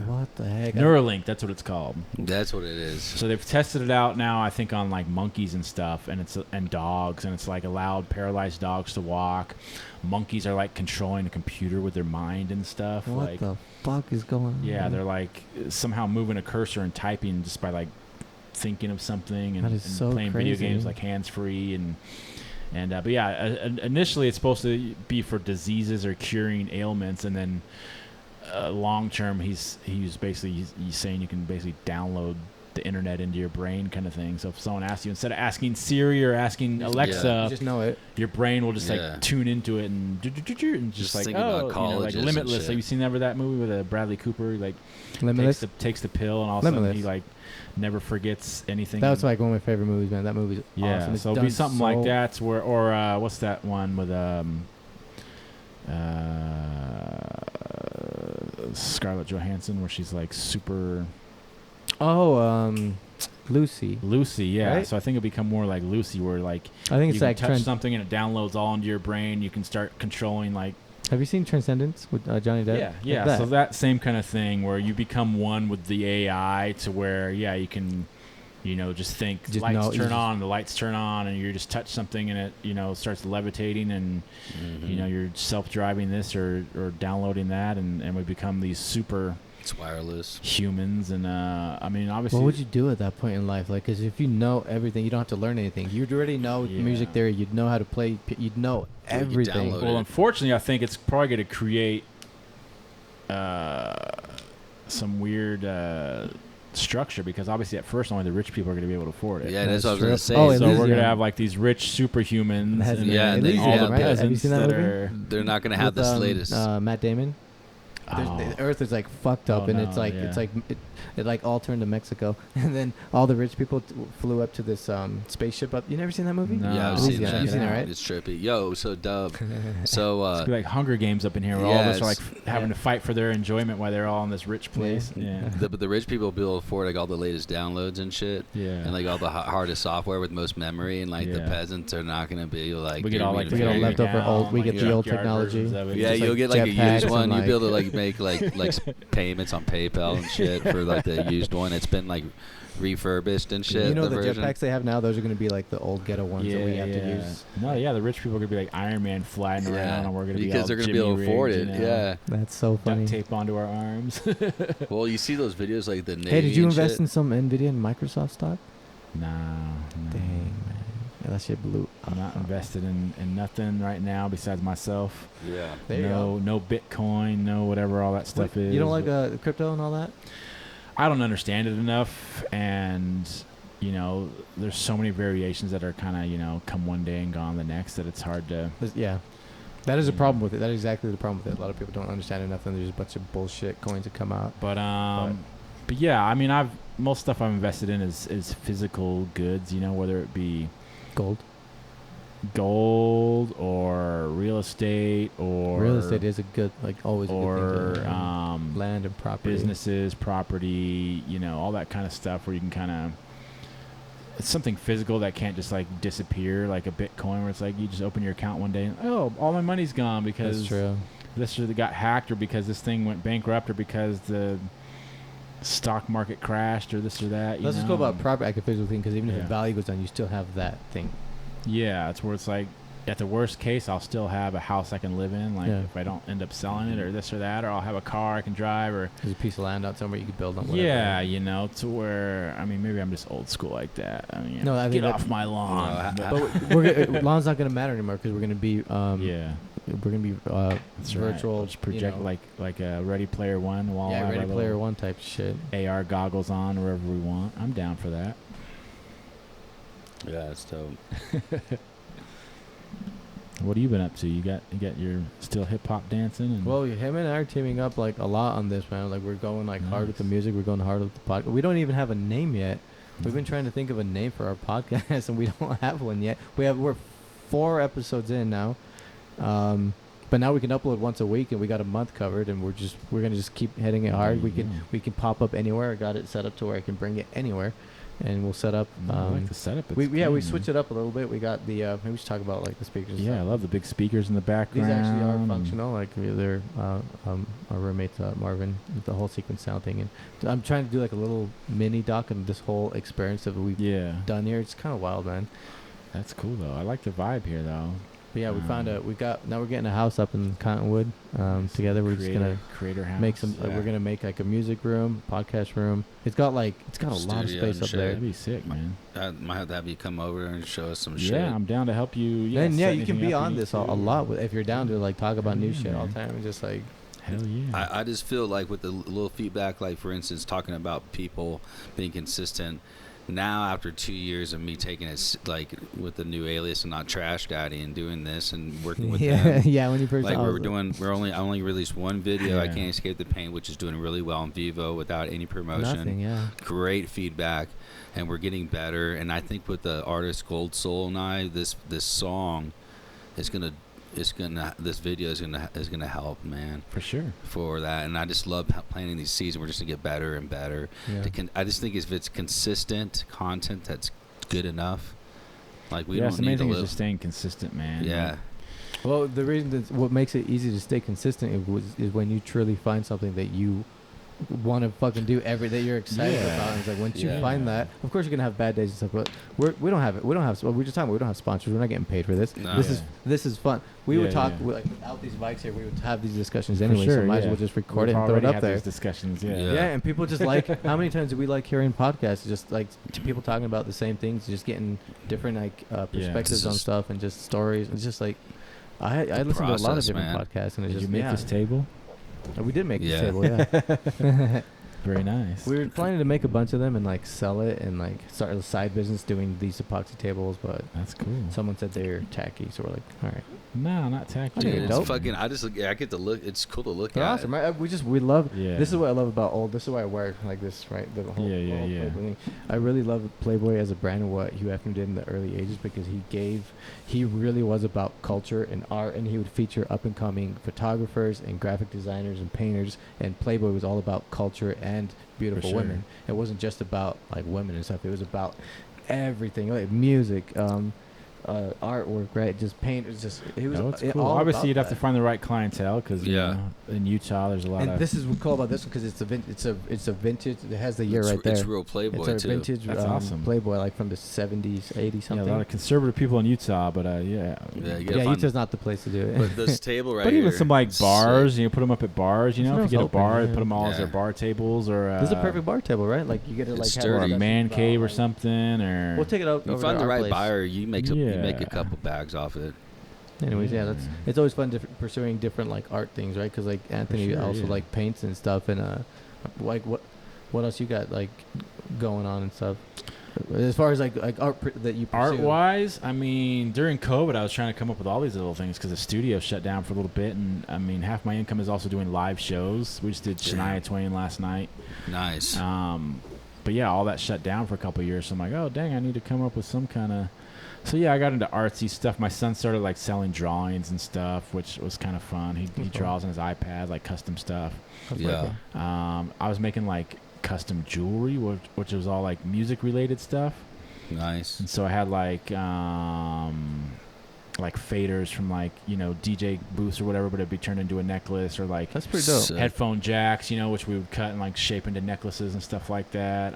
Speaker 1: what the heck?
Speaker 2: Neuralink, that's what it's called.
Speaker 3: That's what it is.
Speaker 2: So they've tested it out now, I think, on like monkeys and stuff, and dogs, and it's like allowed paralyzed dogs to walk. Monkeys are like controlling a computer with their mind and stuff.
Speaker 1: What the fuck is going on?
Speaker 2: Yeah, they're like somehow moving a cursor and typing just by like thinking of something and
Speaker 1: so
Speaker 2: playing
Speaker 1: crazy.
Speaker 2: video games like hands free but yeah, initially it's supposed to be for diseases or curing ailments, and then long term, he's basically he's saying you can basically download the internet into your brain, kind of thing. So if someone asks you, instead of asking Siri or asking Alexa,
Speaker 1: just know it.
Speaker 2: Your brain will just like tune into it and just like, oh, like Limitless. Have you seen ever that movie with Bradley Cooper? Like
Speaker 1: Limitless
Speaker 2: takes the pill and all of a sudden he like never forgets anything.
Speaker 1: That was like one of my favorite movies, man. That movie's awesome.
Speaker 2: So it'll be something like that, where or what's that one with Scarlett Johansson, where she's like super.
Speaker 1: Lucy.
Speaker 2: Yeah.
Speaker 1: Right?
Speaker 2: So I think it'll become more like Lucy, where like
Speaker 1: I think it's
Speaker 2: you
Speaker 1: like
Speaker 2: can touch something and it downloads all into your brain. You can start controlling like.
Speaker 1: Have you seen Transcendence with Johnny Depp?
Speaker 2: Yeah.
Speaker 1: Like
Speaker 2: so that same kind of thing where you become one with the AI, to where you can, just think lights turn on, the lights turn on, and you just touch something and it starts levitating, and you're self-driving this or downloading that, and we become these super.
Speaker 3: It's wireless
Speaker 2: humans, and I mean, obviously.
Speaker 1: What would you do at that point in life? Like, because if you know everything, you don't have to learn anything. You'd already know music theory. You'd know how to play. You'd know everything.
Speaker 2: Well, unfortunately, I think it's probably going to create some weird structure, because obviously at first only the rich people are going to be able to afford it.
Speaker 3: Yeah, that's what I was going to say.
Speaker 2: So we're going to have like these rich superhumans,
Speaker 3: and then all the peasants.
Speaker 1: Have you seen that movie?
Speaker 3: They're not going to have this latest.
Speaker 1: Matt Damon. The Earth is like fucked up, and it's like it like all turned to Mexico, and then all the rich people flew up to this spaceship up. You never seen that movie?
Speaker 2: No.
Speaker 3: Yeah, I've seen that.
Speaker 1: You've seen it, right?
Speaker 3: It's trippy. Yo, so dub. So
Speaker 2: it's like Hunger Games up in here, where all of us are like having to fight for their enjoyment while they're all in this rich place.
Speaker 3: But the rich people will be able to afford like all the latest downloads and shit.
Speaker 2: Yeah.
Speaker 3: And like all the hardest software with most memory, and like the peasants are not gonna be like.
Speaker 2: We get all
Speaker 1: leftover old. We get the old technology.
Speaker 3: Yeah, you'll get like a used one. You'll be able to like make like payments on PayPal and shit for like the used one. It's been like refurbished and shit.
Speaker 1: You know the jetpacks they have now? Those are going to be like the old ghetto ones that we have to use.
Speaker 2: No, the rich people are going to be like Iron Man flying around, and we're going to be
Speaker 3: because they're going to be able to afford it. Yeah,
Speaker 1: that's so funny.
Speaker 2: Duct tape onto our arms.
Speaker 3: Well, you see those videos like the Navy.
Speaker 1: Hey, did you invest in some Nvidia and Microsoft stock?
Speaker 2: No.
Speaker 1: Dang, man. Yeah, that shit blew.
Speaker 2: I'm not invested in nothing right now besides myself.
Speaker 3: Yeah.
Speaker 2: No Bitcoin, no whatever all that stuff is.
Speaker 1: You don't like crypto and all that?
Speaker 2: I don't understand it enough, and there's so many variations that are kind of come one day and gone the next, that it's hard to.
Speaker 1: Yeah. That is a problem with it. That is exactly the problem with it. A lot of people don't understand enough, and there's a bunch of bullshit coins that come out.
Speaker 2: But yeah, I mean, most stuff I've invested in is physical goods, whether it be gold or real estate, or
Speaker 1: real estate is a good, like always a good thing to, land and property,
Speaker 2: businesses, property, all that kind of stuff, where you can kind of, it's something physical that can't just like disappear, like a Bitcoin, where it's like you just open your account one day and all my money's gone because this got hacked, or because this thing went bankrupt, or because the stock market crashed, or this or that.
Speaker 1: Let's just go about property, like a physical thing, because even if the value goes down, you still have that thing.
Speaker 2: Yeah, it's where it's like, at the worst case, I'll still have a house I can live in, like if I don't end up selling it, or this or that, or I'll have a car I can drive, or
Speaker 1: there's a piece of land out somewhere you can build on. Whatever.
Speaker 2: Yeah, to where, I mean, maybe I'm just old school like that. I mean,
Speaker 1: no, I
Speaker 2: get off my lawn.
Speaker 1: But lawn's not gonna matter anymore, because we're gonna be we're gonna be virtual.
Speaker 2: Just project like a Ready Player One.
Speaker 1: Ready Player One type shit.
Speaker 2: AR goggles on wherever we want. I'm down for that.
Speaker 3: Yeah, it's dope.
Speaker 2: What have you been up to? You got your still hip hop dancing? And
Speaker 1: well, him and I are teaming up like a lot on this, man. Like we're going hard with the music. We're going hard with the podcast. We don't even have a name yet. We've been trying to think of a name for our podcast, and we don't have one yet. We're 4 episodes in now. But now we can upload once a week, and we got a month covered, and we're gonna just keep hitting it hard. We can pop up anywhere. I got it set up to where I can bring it anywhere, and we'll set up.
Speaker 2: I like the setup.
Speaker 1: We switch it up a little bit. We got the maybe we should talk about like the speakers.
Speaker 2: Yeah, I love the big speakers in the background.
Speaker 1: These actually are functional. Like they're our roommate Marvin, the whole sequence sound thing, and I'm trying to do like a little mini doc on this whole experience that we've done here. It's kind of wild, man.
Speaker 2: That's cool though. I like the vibe here though.
Speaker 1: But yeah, now we're getting a house up in Cottonwood together. We're just gonna
Speaker 2: creator house.
Speaker 1: Make some. We're gonna make like a music room, podcast room. It's got a lot of space up there.
Speaker 2: That'd be sick, man.
Speaker 3: I might have to have you come over and show us some shit.
Speaker 2: Yeah, I'm down to help you.
Speaker 1: Yeah, you can be on this a lot if you're down to like talk about new shit all the time. And just like
Speaker 2: Hell yeah.
Speaker 3: I just feel like with the little feedback, like for instance, talking about people being consistent. Now, after 2 years of me taking it like with the new alias and not Trash Daddy and doing this and working with them,
Speaker 1: when you first
Speaker 3: like I only released one video. I Can't Escape the Pain, which is doing really well on Vivo without any promotion.
Speaker 1: Nothing,
Speaker 3: Great feedback, and we're getting better. And I think with the artist Gold Soul and I, this song is gonna. This video is gonna help, man,
Speaker 2: for sure,
Speaker 3: for that. And I just love planting these seeds, and we're just gonna get better and better. I just think if it's consistent content that's good enough, like we don't need to live.
Speaker 2: Is just staying consistent, man.
Speaker 3: Yeah.
Speaker 1: Well, the reason what makes it easy to stay consistent is when you truly find something that you want to fucking do that you're excited about. And it's like once you find that, of course you're gonna have bad days and stuff, but we don't have we don't have sponsors. We're not getting paid for this.
Speaker 3: No.
Speaker 1: This is fun. We would talk like without these mics here. We would have these discussions anyway. So might as well just record it and throw it up there.
Speaker 2: These discussions,
Speaker 1: and people just like. How many times do we like hearing podcasts? Just like people talking about the same things, just getting different perspectives on stuff and just stories. It's just like I listen to a lot of different podcasts, and
Speaker 2: Did you make this table?
Speaker 1: We did make this table, yeah.
Speaker 2: Very nice.
Speaker 1: We were planning to make a bunch of them and like sell it and like start a side business doing these epoxy tables, but
Speaker 2: that's cool.
Speaker 1: Someone said they're tacky, so we're like, all right.
Speaker 2: No, not tacky.
Speaker 3: Dude, it's fucking. I get to look. It's cool to look
Speaker 1: They're
Speaker 3: at.
Speaker 1: Awesome, right? We love. Yeah. This is what I love about old. This is why I wear like this, right? The whole Playboy thing. I really love Playboy as a brand and what Hugh Hefner did in the early ages because he really was about culture and art, and he would feature up and coming photographers and graphic designers and painters. And Playboy was all about culture and beautiful women. It wasn't just about like women and stuff. It was about everything, like music. Artwork, right? Just paint. It was
Speaker 2: cool. Obviously, you'd have to find the right clientele because in Utah there's a lot of.
Speaker 1: This is what's cool about this one because it's a vintage. It has the year right there.
Speaker 3: It's real Playboy
Speaker 1: it's a vintage.
Speaker 2: That's awesome.
Speaker 1: Playboy like from the 70s, 80s something.
Speaker 2: Yeah, a lot of conservative people in Utah, but
Speaker 1: Utah's not the place to do it.
Speaker 3: But this table right
Speaker 2: but
Speaker 3: here.
Speaker 2: But even some like bars, put them up at bars. If you get a bar, put them all as their bar tables or.
Speaker 1: This is a perfect bar table, right? Like you get to like
Speaker 3: have
Speaker 2: a man cave or something, or
Speaker 1: we'll take it out.
Speaker 3: You find the right buyer, you make a couple bags off it.
Speaker 1: Anyways, it's always fun pursuing different like art things, right? Because like Anthony also like paints and stuff, and like what else you got like going on and stuff as far as like art that you pursue?
Speaker 2: Art wise, I mean, during COVID, I was trying to come up with all these little things because the studio shut down for a little bit, and I mean, half my income is also doing live shows. We just did Shania Twain last night.
Speaker 3: Nice.
Speaker 2: But yeah, all that shut down for a couple of years. So I'm like, oh dang, I need to come up with some kind of. So yeah, I got into artsy stuff. My son started like selling drawings and stuff, which was kind of fun. He draws on his iPad, like custom stuff.
Speaker 3: Yeah.
Speaker 2: I was making like custom jewelry, which was all like music related stuff.
Speaker 3: Nice.
Speaker 2: And so I had like faders from like DJ booths or whatever, but it'd be turned into a necklace, or like
Speaker 1: that's pretty dope.
Speaker 2: Headphone jacks, which we would cut and like shape into necklaces and stuff like that.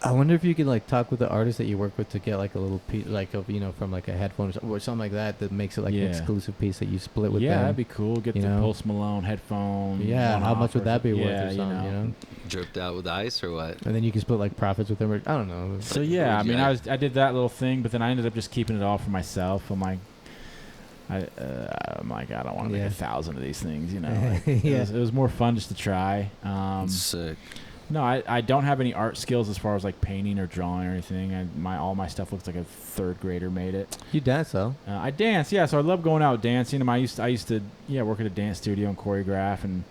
Speaker 1: I wonder if you could like talk with the artist that you work with to get like a little piece, like of from like a headphone or something like that makes it like an exclusive piece that you split with them.
Speaker 2: Yeah, that'd be cool. Get the Post Malone headphone.
Speaker 1: Yeah, how much would that be worth or something?
Speaker 3: Dripped out with ice or what?
Speaker 1: And then you can split like profits with them. Or, I don't know.
Speaker 2: So yeah, I mean, I did that little thing, but then I ended up just keeping it all for myself. I'm like, I don't want to make 1,000 of these things. It was more fun just to try.
Speaker 3: Sick.
Speaker 2: No, I don't have any art skills as far as like painting or drawing or anything. All my stuff looks like a third grader made it.
Speaker 1: You dance though?
Speaker 2: I dance, yeah. So I love going out dancing. I used to work at a dance studio and choreograph, and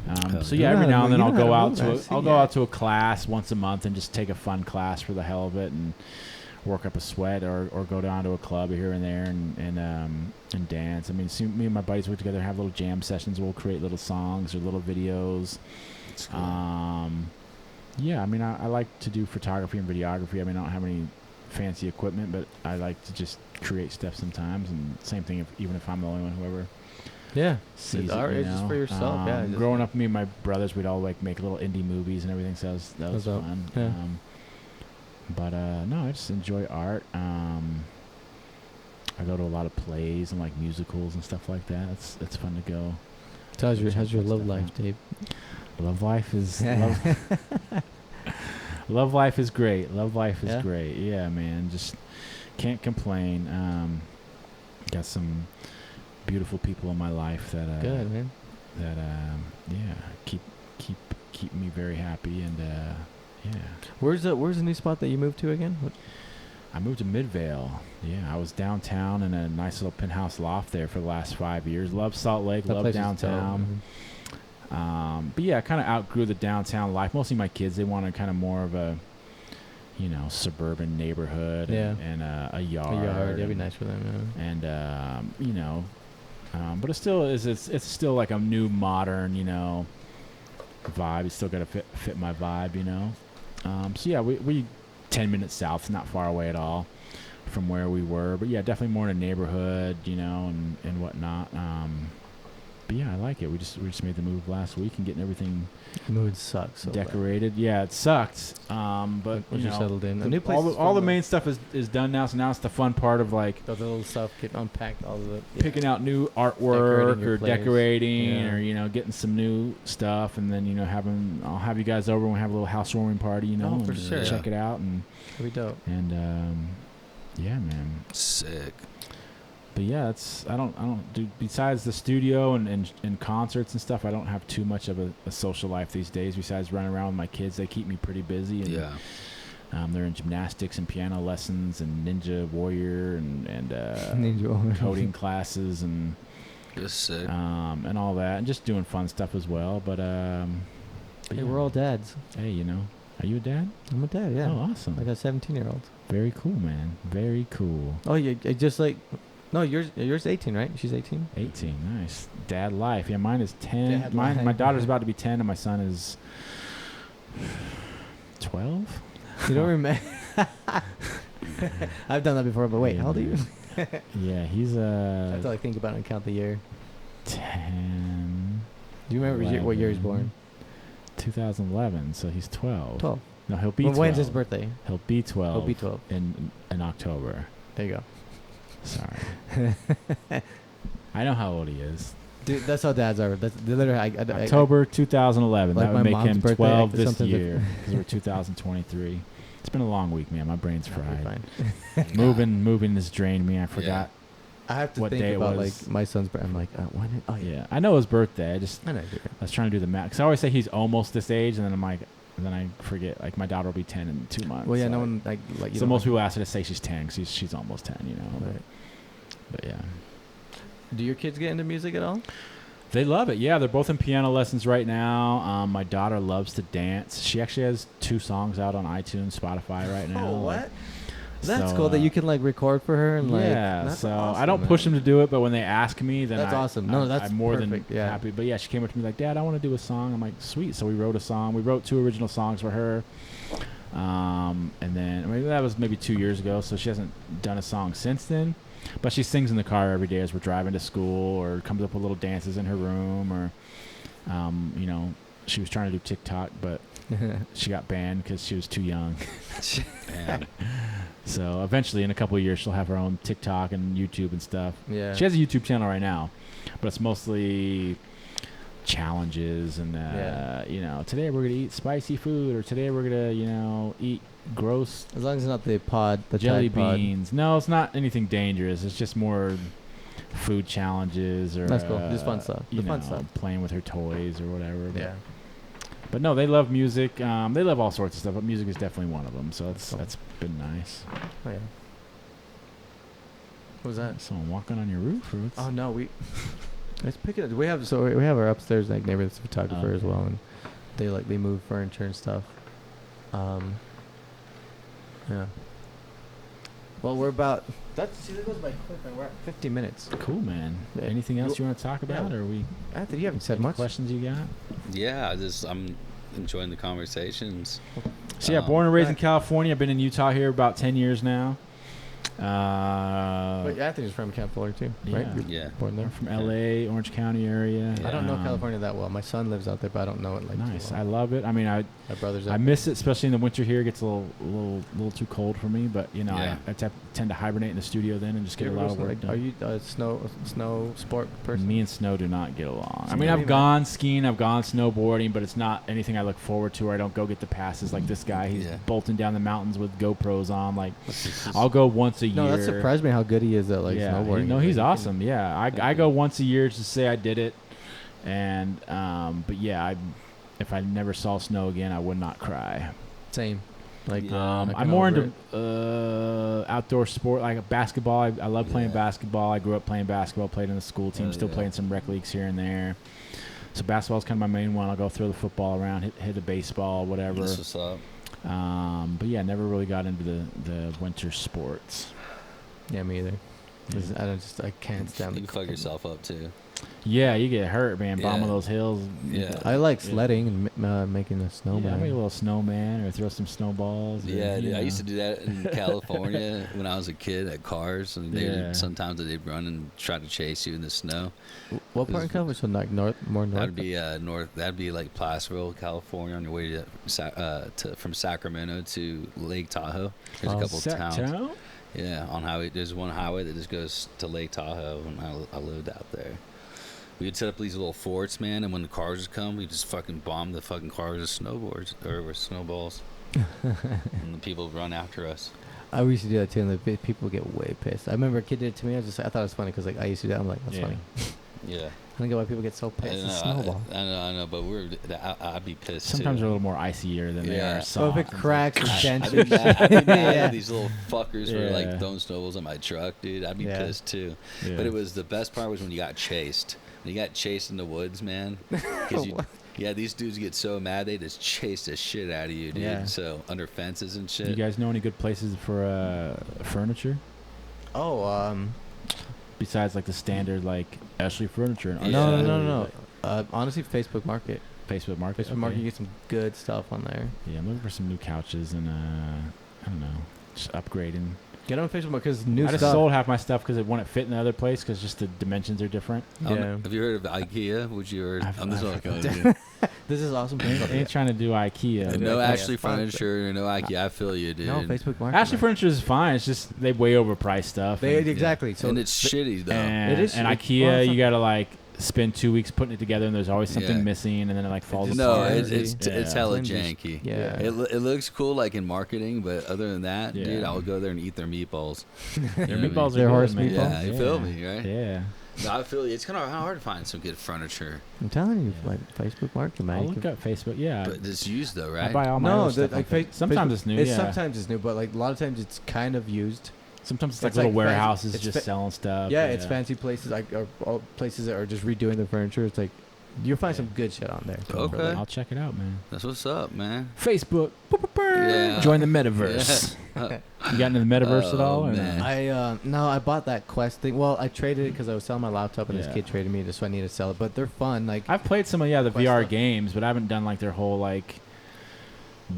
Speaker 2: every now and then I'll go out to a class once a month and just take a fun class for the hell of it and work up a sweat, or go down to a club here and there and dance. I mean, me and my buddies work together and have little jam sessions. We'll create little songs or little videos. Cool. I mean, I like to do photography and videography. I mean, I don't have any fancy equipment, but I like to just create stuff sometimes. And same thing, even if I'm the only one, whoever.
Speaker 1: Yeah,
Speaker 2: sees
Speaker 1: art is just for yourself.
Speaker 2: Growing up, me and my brothers, we'd all like make little indie movies and everything. So that was fun.
Speaker 1: Yeah.
Speaker 2: No, I just enjoy art. I go to a lot of plays and like musicals and stuff like that. It's fun to go.
Speaker 1: So how's your love life, Dave?
Speaker 2: Love life is love life is great. Love life is great. Yeah, man. Just can't complain. Got some beautiful people in my life that
Speaker 1: good, man.
Speaker 2: that keep me very happy. And
Speaker 1: Where's the new spot that you moved to again?
Speaker 2: I moved to Midvale. Yeah, I was downtown in a nice little penthouse loft there for the last 5 years. Love Salt Lake, love downtown. But yeah, I kind of outgrew the downtown life. Mostly my kids, they wanted kind of more of a, suburban neighborhood and a yard.
Speaker 1: A yard, that'd be nice for them. Yeah.
Speaker 2: And but it's still like a new modern, vibe. It's still got to fit my vibe, So yeah, we 10 minutes south, not far away at all from where we were. But yeah, definitely more in a neighborhood, and whatnot. But yeah, I like it. We just made the move last week and getting everything.
Speaker 1: The mood sucks. So
Speaker 2: decorated. Bad. Yeah, it sucked. But
Speaker 1: once you settled in,
Speaker 2: the new place all the main stuff is done now. So now it's the fun part of like
Speaker 1: the little stuff getting unpacked, all of it.
Speaker 2: Picking out new artwork or decorating or getting some new stuff, and then I'll have you guys over and we'll have a little housewarming party.
Speaker 1: Oh, for sure.
Speaker 2: Check it out and
Speaker 1: that'd be dope.
Speaker 2: And yeah, man,
Speaker 3: sick.
Speaker 2: But yeah, I don't do, besides the studio and concerts and stuff, I don't have too much of a social life these days besides running around with my kids. They keep me pretty busy. And, they're in gymnastics and piano lessons and Ninja Warrior and coding classes and
Speaker 3: sick.
Speaker 2: And all that, and just doing fun stuff as well. But
Speaker 1: hey, we're all dads.
Speaker 2: Hey, are you a dad?
Speaker 1: I'm a dad. Yeah.
Speaker 2: Oh, awesome.
Speaker 1: I got a 17-year-old.
Speaker 2: Very cool, man. Very cool.
Speaker 1: Oh, yeah, just like. No, yours 18, right? She's 18.
Speaker 2: 18, nice. Dad life. Yeah, mine is 10. My daughter's about to be 10, and my son is 12.
Speaker 1: You don't remember? I've done that before, but wait, how old are you?
Speaker 2: Yeah, he's
Speaker 1: I have to think about it and count the year.
Speaker 2: 10.
Speaker 1: Do you remember what year he was born?
Speaker 2: 2011. So he's 12.
Speaker 1: 12.
Speaker 2: No, he'll be 12.
Speaker 1: When's his birthday?
Speaker 2: He'll be 12.
Speaker 1: He'll be 12
Speaker 2: in October.
Speaker 1: There you go.
Speaker 2: Sorry. I know how old he is.
Speaker 1: Dude, that's how dads are. That's literally
Speaker 2: October 2011.
Speaker 1: Like
Speaker 2: that would make him 12
Speaker 1: birthday,
Speaker 2: this year because we're 2023. It's been a long week, man. My brain's fried. Moving has drained me. I forgot.
Speaker 1: I have to
Speaker 2: what
Speaker 1: think
Speaker 2: day
Speaker 1: about
Speaker 2: it was.
Speaker 1: like my son's birthday. I'm like, when? Oh
Speaker 2: yeah. I know his birthday. I
Speaker 1: know.
Speaker 2: was trying to do the math because I always say he's almost this age, and then I'm like. And then I forget, like, my daughter will be 10 in 2 months.
Speaker 1: Well, yeah,
Speaker 2: so
Speaker 1: no one, like
Speaker 2: so most people ask her to say she's 10 because she's almost 10,
Speaker 1: Right.
Speaker 2: But, yeah.
Speaker 1: Do your kids get into music at all?
Speaker 2: They love it. Yeah, they're both in piano lessons right now. My daughter loves to dance. She actually has 2 songs out on iTunes, Spotify right now.
Speaker 1: Oh, what? That's cool that you can, like, record for her. And
Speaker 2: so
Speaker 1: awesome,
Speaker 2: I don't push them to do it, but when they ask me, then
Speaker 1: that's awesome. No, that's
Speaker 2: I'm more
Speaker 1: perfect.
Speaker 2: than happy. But, yeah, she came up to me like, Dad, I want to do a song. I'm like, sweet. So we wrote a song. We wrote 2 original songs for her. And then that was maybe 2 years ago, so she hasn't done a song since then. But she sings in the car every day as we're driving to school or comes up with little dances in her room or, she was trying to do TikTok, but she got banned because she was too young. So eventually, in a couple of years, she'll have her own TikTok and YouTube and stuff.
Speaker 1: Yeah.
Speaker 2: She has a YouTube channel right now, but it's mostly challenges and, today we're going to eat spicy food or today we're going to, eat gross.
Speaker 1: As long as it's not the
Speaker 2: jelly
Speaker 1: pod.
Speaker 2: beans. No, it's not anything dangerous. It's just more food challenges or
Speaker 1: that's cool. Just fun stuff.
Speaker 2: Fun stuff. Playing with her toys or whatever.
Speaker 1: Yeah.
Speaker 2: But no, they love music. They love all sorts of stuff, but music is definitely one of them. So that's been nice.
Speaker 1: Oh yeah. What was that?
Speaker 2: Someone walking on your roof? Or what's
Speaker 1: oh no, let's pick it up. We have our upstairs like neighbor that's a photographer as well, and they move furniture and stuff. Yeah. Well, we're about. That goes by quick. We're at 50 minutes.
Speaker 2: Cool, man. Yeah. Anything else you want to talk about, or we?
Speaker 1: Anthony, you haven't said much.
Speaker 2: Questions you got?
Speaker 3: Yeah, I'm enjoying the conversations.
Speaker 2: So yeah, born and raised in California. I've been in Utah here about 10 years now.
Speaker 1: But Anthony's from California too, right?
Speaker 3: Yeah.
Speaker 1: Born there.
Speaker 2: I'm from L.A., Orange County area.
Speaker 1: Yeah. I don't know California that well. My son lives out there, but I don't know it like.
Speaker 2: Nice. I love it. I mean, my
Speaker 1: brother's.
Speaker 2: I miss it, especially in the winter here. It gets a little too cold for me, but I tend to hibernate in the studio then and just get a lot of work done.
Speaker 1: Are you a snow sport person?
Speaker 2: Me and snow do not get along. I mean, I've gone skiing, I've gone snowboarding, but it's not anything I look forward to. Or I don't go get the passes like this guy. He's bolting down the mountains with GoPros on. Like, I'll go once a year.
Speaker 1: No, that surprised me how good he is at snowboarding.
Speaker 2: No, he's awesome. Yeah, I go once a year to say I did it. And but yeah, if I never saw snow again, I would not cry.
Speaker 1: Same. Like
Speaker 2: I'm more into outdoor sport, like basketball. I love playing basketball. I grew up playing basketball. Played in the school team. Still playing some rec leagues here and there. So basketball's kind of my main one. I'll go throw the football around, hit the baseball, whatever.
Speaker 3: That's what's up.
Speaker 2: But yeah, never really got into the winter sports.
Speaker 1: Yeah, me either. I can't stand it.
Speaker 3: You can fuck yourself up too.
Speaker 2: Yeah, you get hurt, man. Bombing those hills.
Speaker 3: Yeah.
Speaker 1: I like sledding and making a snowman.
Speaker 2: Yeah, make a little snowman or throw some snowballs.
Speaker 3: Yeah, dude, I used to do that in California when I was a kid at cars, and sometimes they'd run and try to chase you in the snow.
Speaker 1: What part of California? So like more north?
Speaker 3: That'd be north. That'd be like Placerville, California, on your way from Sacramento to Lake Tahoe. There's a couple of towns. Yeah, on highway. There's one highway that just goes to Lake Tahoe, and I lived out there. We would set up these little forts, man, and when the cars would come, we just fucking bomb the fucking cars with snowboards or with snowballs, and the people would run after us.
Speaker 1: I used to do that too, and the people would get way pissed. I remember a kid did it to me. I thought it was funny because like I used to do that. I'm like, that's funny.
Speaker 3: Yeah.
Speaker 1: I don't get why people get so pissed. It's snowball.
Speaker 3: I know, but I'd be pissed.
Speaker 2: Sometimes
Speaker 3: too.
Speaker 2: they're a little more icier than they are soft.
Speaker 1: So if it cracks, it's
Speaker 3: I'd be mad at these little fuckers who were like throwing snowballs on my truck, dude. I'd be pissed too. Yeah. But it was the best part was when you got chased. When you got chased in the woods, man. These dudes get so mad they just chase the shit out of you, dude. Yeah. So under fences and shit.
Speaker 2: Do you guys know any good places for furniture? Besides like the standard like Ashley Furniture. And
Speaker 1: No. Honestly, Facebook Market.
Speaker 2: Facebook Market,
Speaker 1: you get some good stuff on there.
Speaker 2: Yeah, I'm looking for some new couches and I don't know, just upgrading.
Speaker 1: Get on Facebook because new stuff.
Speaker 2: I just sold half my stuff because it wouldn't fit in the other place because just the dimensions are different.
Speaker 3: Have you heard of IKEA? Would you heard?
Speaker 1: This is awesome.
Speaker 2: Ain't trying to do IKEA.
Speaker 3: No Ashley Furniture, no IKEA. I feel you, dude.
Speaker 1: No, Facebook Market.
Speaker 2: Ashley Furniture is fine. It's just they way overpriced stuff.
Speaker 1: Exactly. So
Speaker 3: and it's shitty though.
Speaker 2: And IKEA, you gotta like spend 2 weeks putting it together, and there's always something missing, and then it like falls apart.
Speaker 3: It's hella janky.
Speaker 1: Yeah,
Speaker 3: it looks cool like in marketing, but other than that, dude, I would go there and eat their meatballs.
Speaker 2: Their meatballs
Speaker 1: are
Speaker 2: horse
Speaker 1: meatballs.
Speaker 3: Yeah, you feel me, right?
Speaker 2: Yeah.
Speaker 3: No, I feel you. It's kind of hard to find some good furniture.
Speaker 1: I'm telling you, like Facebook Market, man.
Speaker 2: I'll look up Facebook. Yeah,
Speaker 3: but it's used though, right?
Speaker 2: I buy all my own stuff. Sometimes it's new.
Speaker 1: Sometimes it's new, but like a lot of times it's kind of used.
Speaker 2: Sometimes it's like little warehouses just selling stuff.
Speaker 1: Yeah, it's fancy places, like or places that are just redoing their furniture. It's like you'll find some good shit on there.
Speaker 3: Okay,
Speaker 2: I'll check it out, man.
Speaker 3: That's what's up, man.
Speaker 2: Facebook. Yeah. Join the metaverse. You got into the metaverse at all? Or
Speaker 1: no? I bought that Quest thing. Well, I traded it because I was selling my laptop, and this kid traded me, so I needed to sell it. But they're fun. Like
Speaker 2: I've played some of the VR games, but I haven't done like their whole like.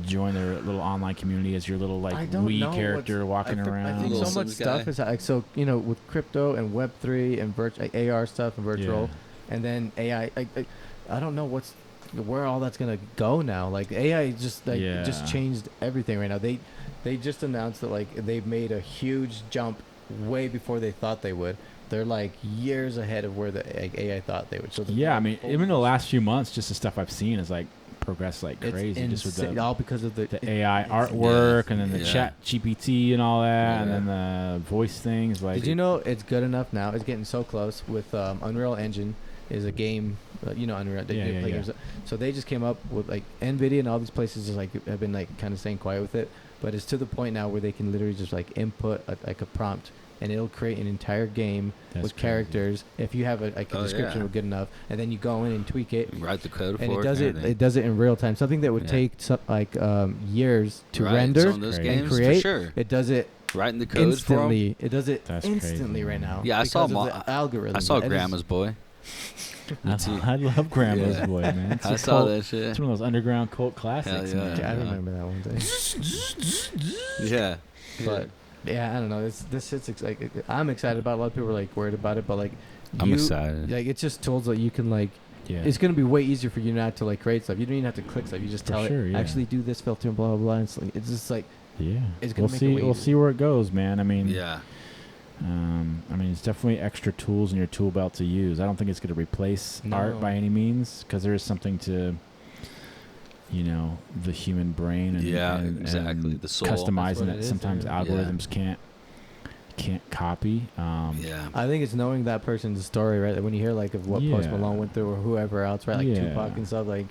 Speaker 2: Join their little online community as your little like Wii character walking around.
Speaker 1: I think so much stuff is like with crypto and Web3 and AR stuff and virtual, and then AI. I don't know where all that's gonna go now. Like AI just changed everything right now. They just announced that like they've made a huge jump way before they thought they would. They're like years ahead of where the AI thought they would. So
Speaker 2: I mean, even the last few months, just the stuff I've seen is like. Progress like crazy,
Speaker 1: just with all because of the
Speaker 2: AI artwork and then the chat GPT and all that, and then the voice things. Like,
Speaker 1: did you know it's good enough now? It's getting so close with Unreal Engine is a game, Unreal. Games. So they just came up with like NVIDIA and all these places just like have been like kind of staying quiet with it, but it's to the point now where they can literally just like input a prompt. And it'll create an entire game with characters if you have a description good enough, and then you go in and tweak it.
Speaker 3: Write the code
Speaker 1: and
Speaker 3: for
Speaker 1: it. It does it in real time. Something that would take years to render and create. For sure. It does it
Speaker 3: writing the code
Speaker 1: instantly.
Speaker 3: For
Speaker 1: it does it instantly right now.
Speaker 3: Yeah, I saw
Speaker 1: the algorithm.
Speaker 3: I saw Grandma's Boy.
Speaker 2: I love Grandma's Boy, man.
Speaker 3: I saw that shit.
Speaker 2: It's one of those underground cult classics. Man.
Speaker 1: I remember that one day.
Speaker 3: Yeah,
Speaker 1: but. Yeah, I don't know. This shit's like I'm excited about it. A lot of people are like worried about it, but like
Speaker 3: I'm excited.
Speaker 1: Like it's just tools that you can like. Yeah. It's gonna be way easier for you not to like create stuff. You don't even have to click stuff. You just tell it actually do this filter and blah blah blah. It's just like it's gonna make it way easier.
Speaker 2: We'll see where it goes, man. I mean
Speaker 3: I
Speaker 2: mean, it's definitely extra tools in your tool belt to use. I don't think it's going to replace art by any means, because there is something to, the human brain and
Speaker 3: exactly, the soul.
Speaker 2: Customizing it. Sometimes algorithms can't copy.
Speaker 1: I think it's knowing that person's story, right? Like when you hear like of what Post Malone went through or whoever else, right? Like Tupac and stuff, like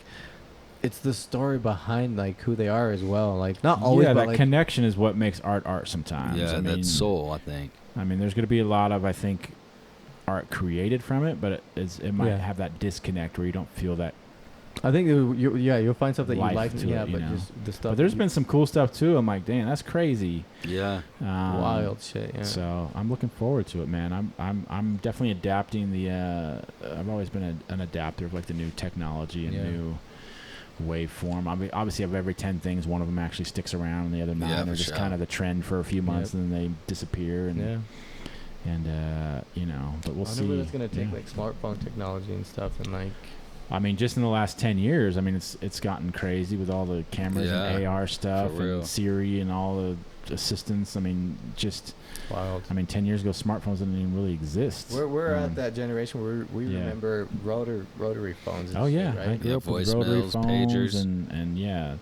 Speaker 1: it's the story behind like who they are as well. Like not always, but
Speaker 2: that
Speaker 1: like,
Speaker 2: connection is what makes art sometimes.
Speaker 3: Yeah,
Speaker 2: I mean,
Speaker 3: that soul, I think.
Speaker 2: I mean, there's going to be a lot of, I think, art created from it, but it might have that disconnect where you don't feel that.
Speaker 1: I think you'll find stuff that you like,
Speaker 2: but
Speaker 1: just the stuff.
Speaker 2: But there's been some cool stuff too. I'm like, dang, that's crazy.
Speaker 3: Yeah,
Speaker 1: wild shit. Yeah.
Speaker 2: So I'm looking forward to it, man. I'm definitely adapting the. I've always been an adapter of like the new technology and new waveform. I mean, obviously, of every 10 things, one of them actually sticks around, and the other 9 are just kind of the trend for a few months, and then they disappear. And but we'll see.
Speaker 1: I wonder it's gonna take like smartphone technology and stuff, and like.
Speaker 2: I mean, just in the last 10 years, I mean, it's gotten crazy with all the cameras and AR stuff and Siri and all the assistants. I mean, just
Speaker 1: wild.
Speaker 2: I mean, 10 years ago, smartphones didn't even really exist.
Speaker 1: We're at that generation where we remember rotary phones.
Speaker 2: And shit, right?
Speaker 1: I
Speaker 2: grew up with rotary phones, pagers, and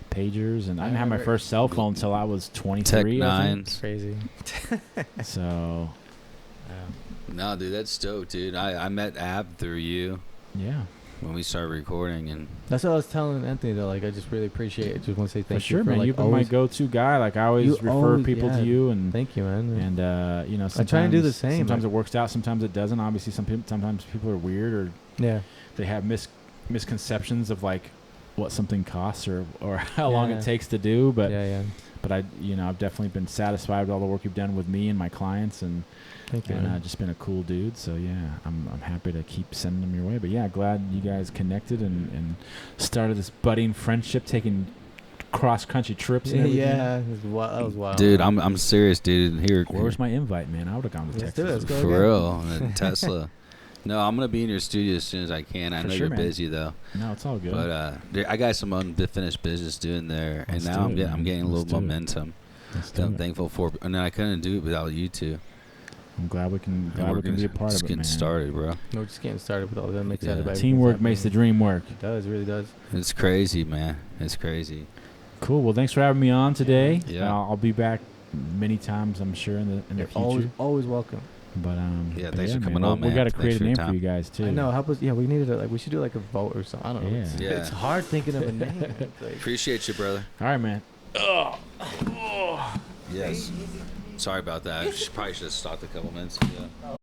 Speaker 2: pagers, and I didn't have my first cell phone until I was 23.
Speaker 3: Tech 9.
Speaker 1: Crazy.
Speaker 2: So.
Speaker 3: No, dude, that's dope, dude. I met Ab through you.
Speaker 2: Yeah.
Speaker 3: When we started recording, and
Speaker 1: that's what I was telling Anthony though. Like, I just really appreciate it. Just want to say thank you.
Speaker 2: For sure, man.
Speaker 1: Like,
Speaker 2: you've been my go-to guy. Like, I always refer people to you, and
Speaker 1: thank you, man.
Speaker 2: And
Speaker 1: I try and do the same.
Speaker 2: Sometimes it works out, sometimes it doesn't. Obviously, sometimes people are weird, or they have misconceptions of like what something costs or how long it takes to do. But but I've definitely been satisfied with all the work you've done with me and my clients, and.
Speaker 1: Thank you.
Speaker 2: And just been a cool dude, so I'm happy to keep sending them your way. But glad you guys connected and started this budding friendship, taking cross country trips. And everything.
Speaker 1: That was wild.
Speaker 3: Dude, I'm serious, dude.
Speaker 2: Where's my invite, man? I would have gone to Texas.
Speaker 1: Let's go
Speaker 3: for real. Tesla. No, I'm gonna be in your studio as soon as I can. I know you're busy though.
Speaker 2: No, it's all good.
Speaker 3: But I got some unfinished business doing there, and now I'm getting a little momentum. I'm thankful for, and I couldn't do it without you two.
Speaker 2: I'm glad we can be a part of it, man.
Speaker 3: Just getting started, bro.
Speaker 1: No, just getting started with all that. I'm excited about
Speaker 2: teamwork makes the dream work.
Speaker 1: It does, really does.
Speaker 3: It's crazy, man. It's crazy.
Speaker 2: Cool. Well, thanks for having me on today.
Speaker 3: Yeah.
Speaker 2: I'll be back many times, I'm sure, in the future.
Speaker 1: Always welcome.
Speaker 2: But
Speaker 3: thanks for coming on, man.
Speaker 2: We got to create a name for you guys too.
Speaker 1: I know. Help us. Yeah, we needed we should do like a vote or something. I don't know. It's hard thinking of a name.
Speaker 3: Appreciate you, brother.
Speaker 2: All right, man.
Speaker 3: Yes. Sorry about that. Probably should have stopped a couple minutes ago.